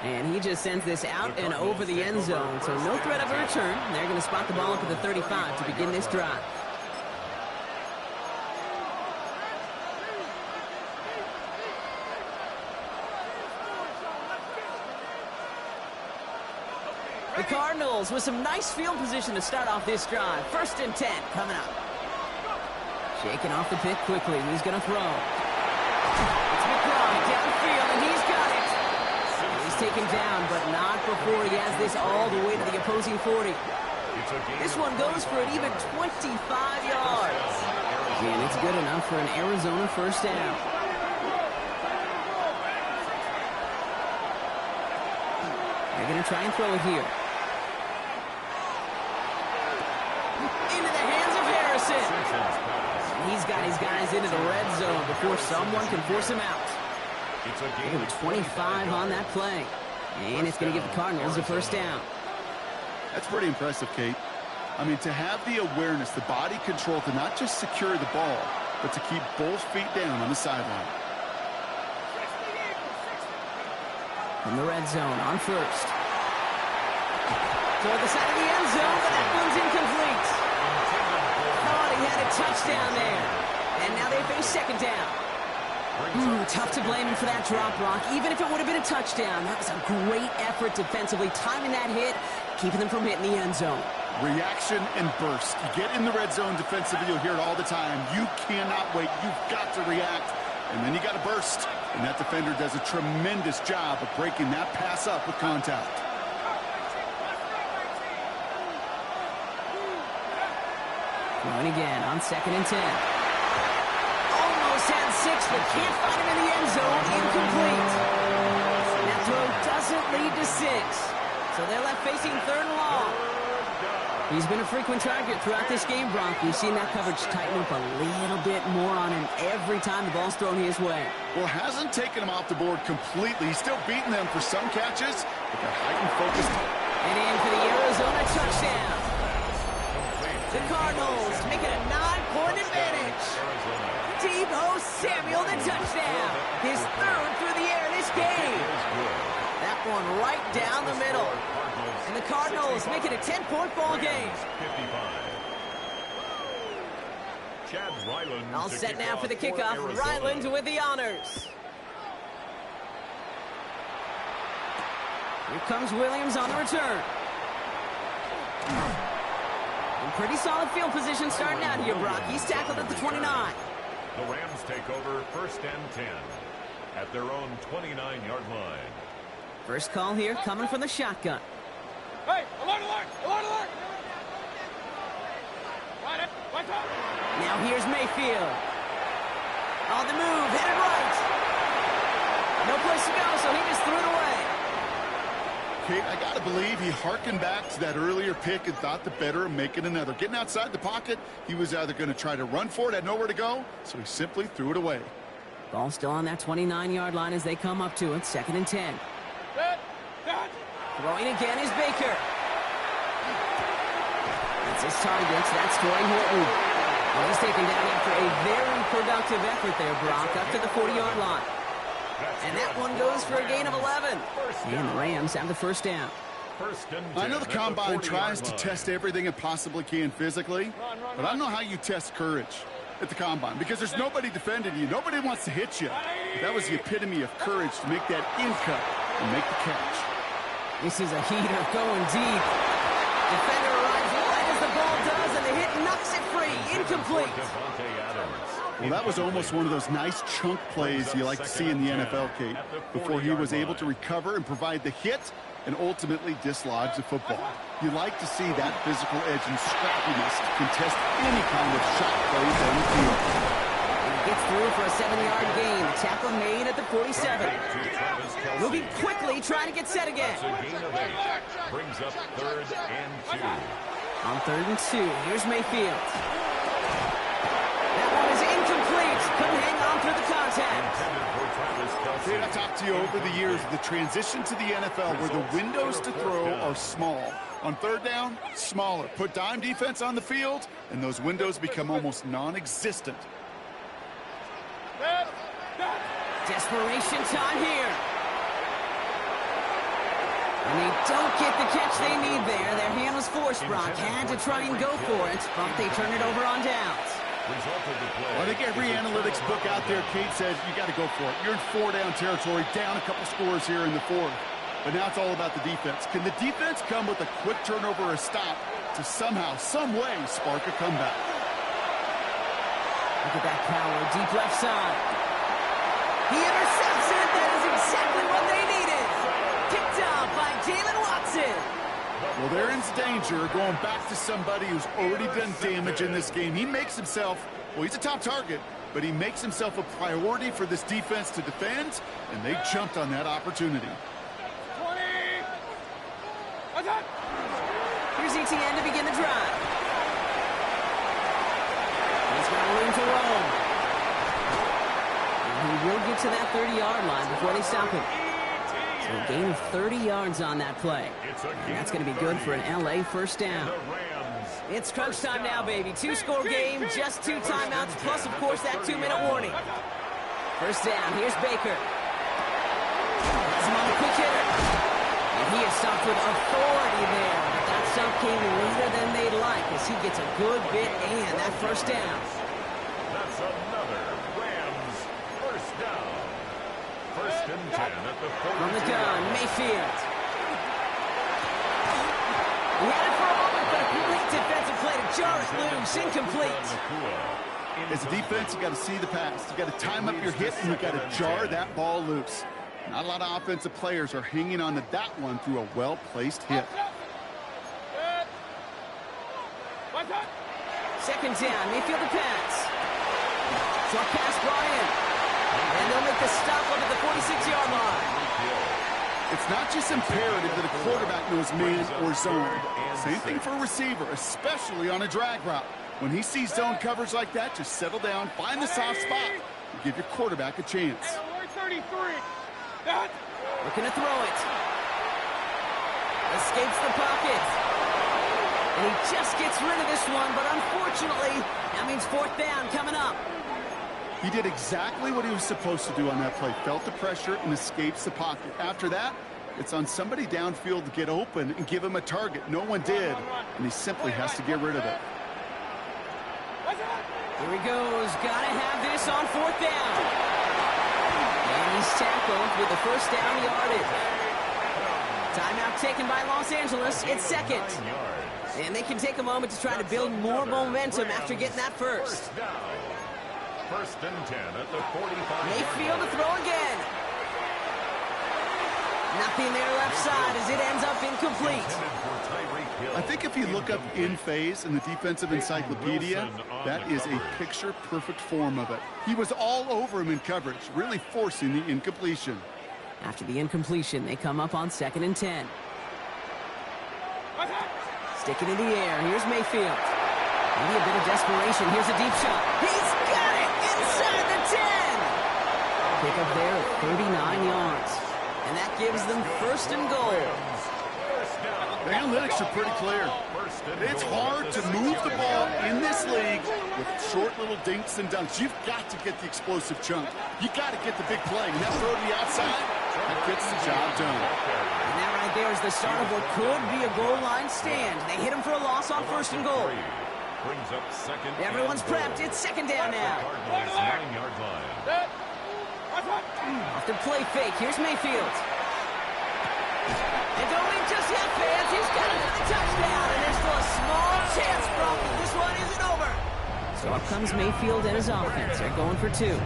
And he just sends this out and over the end zone. So no threat of a return. They're going to spot the ball up at the 35 to begin this drive. The Cardinals with some nice field position to start off this drive. 1st and 10 coming up. Shaking off the pick quickly. He's going to throw. It's McBride downfield, and he's got it. He's taken down, but not before he has this all the way to the opposing 40. This one goes for an even 25 yards. And it's good enough for an Arizona 1st down. They're going to try and throw it here. Into the hands of Harrison. He's got his guys into the red zone before someone can force him out. They're going to 25 on that play. And it's going to give the Cardinals a 1st down. That's pretty impressive, Kate. I mean, to have the awareness, the body control to not just secure the ball, but to keep both feet down on the sideline. From the red zone on 1st. Toward the side of the end zone, but that one's incomplete. Thought he had a touchdown there. And now they face 2nd down. Tough to blame him for that drop block. Even if it would have been a touchdown, that was a great effort defensively, timing that hit, keeping them from hitting the end zone. Reaction and burst. You get in the red zone defensively, you'll hear it all the time. You cannot wait. You've got to react. And then you got to burst. And that defender does a tremendous job of breaking that pass up with contact. Going again on 2nd and 10. Almost had 6, but can't find him in the end zone. Incomplete. That throw doesn't lead to 6. So they're left facing 3rd and long. He's been a frequent target throughout this game, Brock. We've seen that coverage tighten up a little bit more on him every time the ball's thrown his way. Well, hasn't taken him off the board completely. He's still beating them for some catches, but they're heightened focused. And in for the Arizona touchdown. The Cardinals make it a 9-point advantage. Deebo Samuel the touchdown. His 3rd through the air this game. That one right down the middle. And the Cardinals make it a 10-point ball game. All set now for the kickoff. Ryland with the honors. Here comes Williams on the return. And Pretty solid field position starting out here, Brock. He's tackled at the 29. The Rams take over 1st and 10 at their own 29-yard line. First call here coming from the shotgun. Hey, alert, alert, alert, alert. Now here's Mayfield. On the move, headed right. No place to go, so he just threw it away. Kate, I got to believe he hearkened back to that earlier pick and thought the better of making another. Getting outside the pocket, he was either going to try to run for it, had nowhere to go, so he simply threw it away. Ball still on that 29-yard line as they come up to it. 2nd and 10. Throwing again is Baker. That's his target. That's Torrey Horton. Well, he's taken down after a very productive effort there, Brock, up to the 40-yard line. And that one goes for a gain of 11. And the Rams have the first down. I know the Combine tries to test everything it possibly can physically, but I don't know how you test courage at the Combine, because there's nobody defending you. Nobody wants to hit you. But that was the epitome of courage to make that in cut and make the catch. This is a heater going deep. Defender arrives wide as the ball does, and the hit knocks it free. Incomplete. Well, that was almost one of those nice chunk plays you like to see in the NFL, Kate, before he was able to recover and provide the hit and ultimately dislodge the football. You like to see that physical edge and scrappiness to contest any kind of shot plays on the field. And he gets through for a 7-yard gain. The tackle made at the 47. Moving quickly, trying to get set again. Brings up 3rd and 2. On 3rd and 2, here's Mayfield. That one is incomplete. Couldn't hang on through the contact. I've talked to you over the years, the transition to the NFL where the windows to throw are small. On 3rd down, smaller. Put dime defense on the field, and those windows become almost non-existent. Desperation time here. And they don't get the catch they need there. Their hand was forced, Brock. Had to try and go for it, but they turn it over on downs. I think every analytics book out there, Kate, says you got to go for it. You're in 4-down territory, down a couple scores here in the 4th. But now it's all about the defense. Can the defense come with a quick turnover or a stop to somehow, some way, spark a comeback? Look at that power, deep left side. He intercepts it. That is exactly what they needed. Picked up by Jalen Watson. Well, there is danger going back to somebody who's already done damage in this game. He makes himself, well, he's a top target, but he makes himself a priority for this defense to defend, and they jumped on that opportunity. 20. Here's ETN to begin the drive. He's got room to roam. And he will get to that 30-yard line before they stop him. So a gain of 30 yards on that play. And that's going to be good for an LA first down. It's crunch time now, baby. 2-score game, just 2 timeouts, plus, of course, that 2-minute warning. First down, here's Baker. Has him on the quick hitter. And he is stopped with authority there. But that stop came later than they'd like as he gets a good bit and that first down. That's another Rams first down. 1st and 10 at the 40. From the gun, Mayfield. He had it for a moment, but a complete defensive play to jar it loose. Incomplete. As a defense, you got to see the pass. You got to time up your hit, and you got to jar that ball loose. Not a lot of offensive players are hanging on to that one through a well-placed hit. 2nd down, Mayfield the pass. Short pass brought in. And they'll make the stop up at the 46-yard line. It's not just imperative that a quarterback knows man or zone. Same thing for a receiver, especially on a drag route. When he sees zone coverage like that, just settle down, find the soft spot, and give your quarterback a chance. Looking to throw it. Escapes the pocket. And he just gets rid of this one, but unfortunately, that means 4th down coming up. He did exactly what he was supposed to do on that play. Felt the pressure and escapes the pocket. After that, it's on somebody downfield to get open and give him a target. No one did, and he simply has to get rid of it. Here he goes. Gotta have this on 4th down. And he's tackled with the first down yardage. Timeout taken by Los Angeles. It's 2nd. And they can take a moment to try to build more momentum after getting that first. First down. First and 10 at the 45. Mayfield to throw again. Nothing there left side as it ends up incomplete. I think if you look up in phase in the defensive encyclopedia, that is a picture-perfect form of it. He was all over him in coverage, really forcing the incompletion. After the incompletion, they come up on 2nd and 10. Stick it in the air. Here's Mayfield. Maybe a bit of desperation. Here's a deep shot. He's got it inside the 10. Pick up there at 39 yards. And that gives them 1st and goal. The analytics are pretty clear. It's hard to move the ball in this league with short little dinks and dunks. You've got to get the explosive chunk. You got to get the big play. And that throw to the outside, that gets the job done. And that right there is the start of what could be a goal line stand. They hit him for a loss on 1st and goal. Brings up 2nd. Everyone's prepped. It's 2nd down now. Cardinals 9-yard line. Off the play fake. Here's Mayfield. And don't leave just yet, fans. He's got another touchdown, and there's still a small chance, Brock, that this one isn't over. So up comes Mayfield and his offense. They're going for 2. The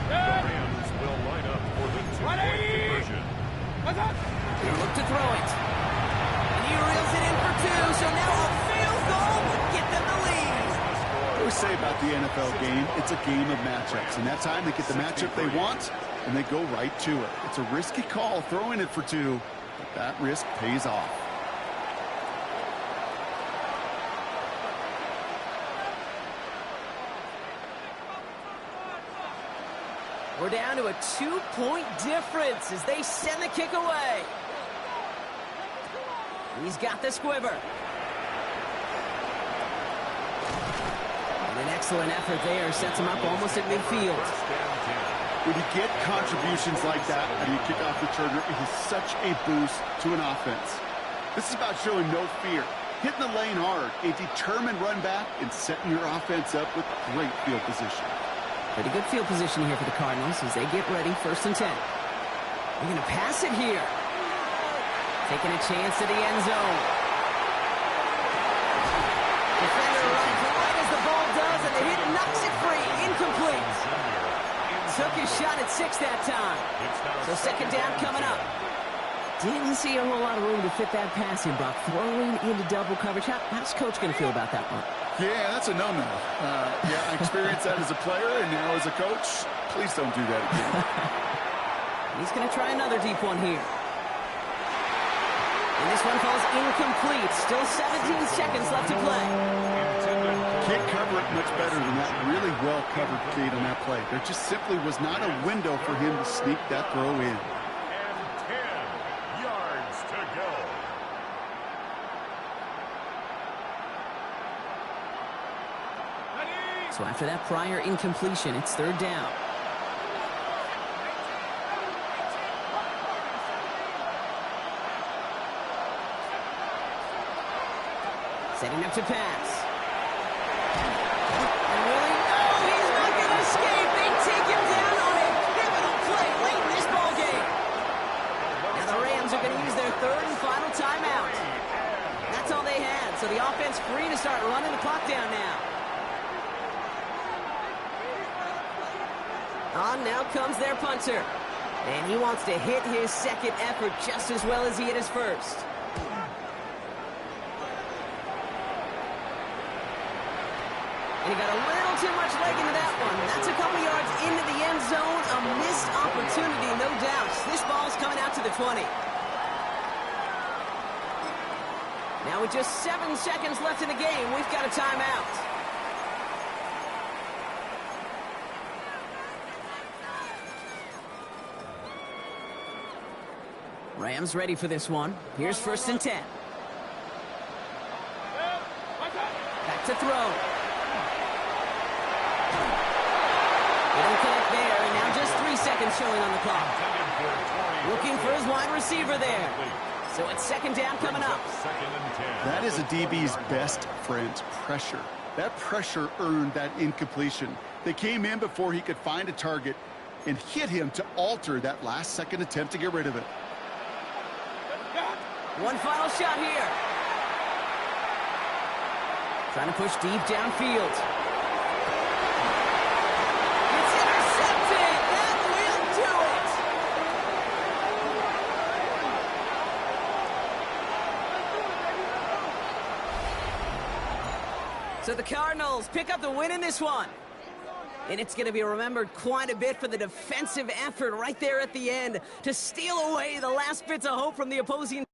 Rams will line up for the 2-point conversion. They look to throw it. And he reels it in for 2, so now a field goal would get them the lead. I always say about the NFL game, it's a game of matchups. And that time they get the matchup they want, and they go right to it. It's a risky call throwing it for 2, but that risk pays off. We're down to a 2-point difference as they send the kick away. He's got the squiver. And an excellent effort there sets him up almost at midfield. When you get contributions like that on your kickoff returner, it is such a boost to an offense. This is about showing no fear, hitting the lane hard, a determined run back, and setting your offense up with great field position. Pretty good field position here for the Cardinals as they get ready. 1st and 10. They're going to pass it here. Taking a chance to the end zone. Defender runs right as the ball does, and the hit knocks it free. Incomplete. Took his shot at 6 that time. So 2nd down coming up. Didn't see a whole lot of room to fit that passing, Brock. Throwing into double coverage. How's Coach going to feel about that one? Yeah, that's a no-no. I experienced that as a player, and now as a coach, please don't do that again. He's going to try another deep one here. And this one falls incomplete. Still 17 seconds left to play. Can't cover it much better than that really well-covered Cade on that play. There just simply was not a window for him to sneak that throw in. And 10 yards to go. So after that prior incompletion, it's 3rd down. Setting up to pass. And really, no, he's not going to escape. They take him down on a pivotal play late in this ball game. Now the Rams are going to use their 3rd and final timeout. That's all they had, so the offense free to start running the clock down now. On now comes their punter. And he wants to hit his 2nd effort just as well as he hit his 1st. And he got a little too much leg into that one. That's a couple yards into the end zone. A missed opportunity, no doubt. This ball's coming out to the 20. Now with just 7 seconds left in the game, we've got a timeout. Rams ready for this one. Here's 1st and 10. Back to throw. They don't connect there, and now just 3 seconds showing on the clock. Looking for his wide receiver there. So it's 2nd down coming up. That is a DB's best friend, pressure. That pressure earned that incompletion. They came in before he could find a target and hit him to alter that last-second attempt to get rid of it. One final shot here. Trying to push deep downfield. It's intercepted! That will do it! So the Cardinals pick up the win in this one. And it's going to be remembered quite a bit for the defensive effort right there at the end to steal away the last bits of hope from the opposing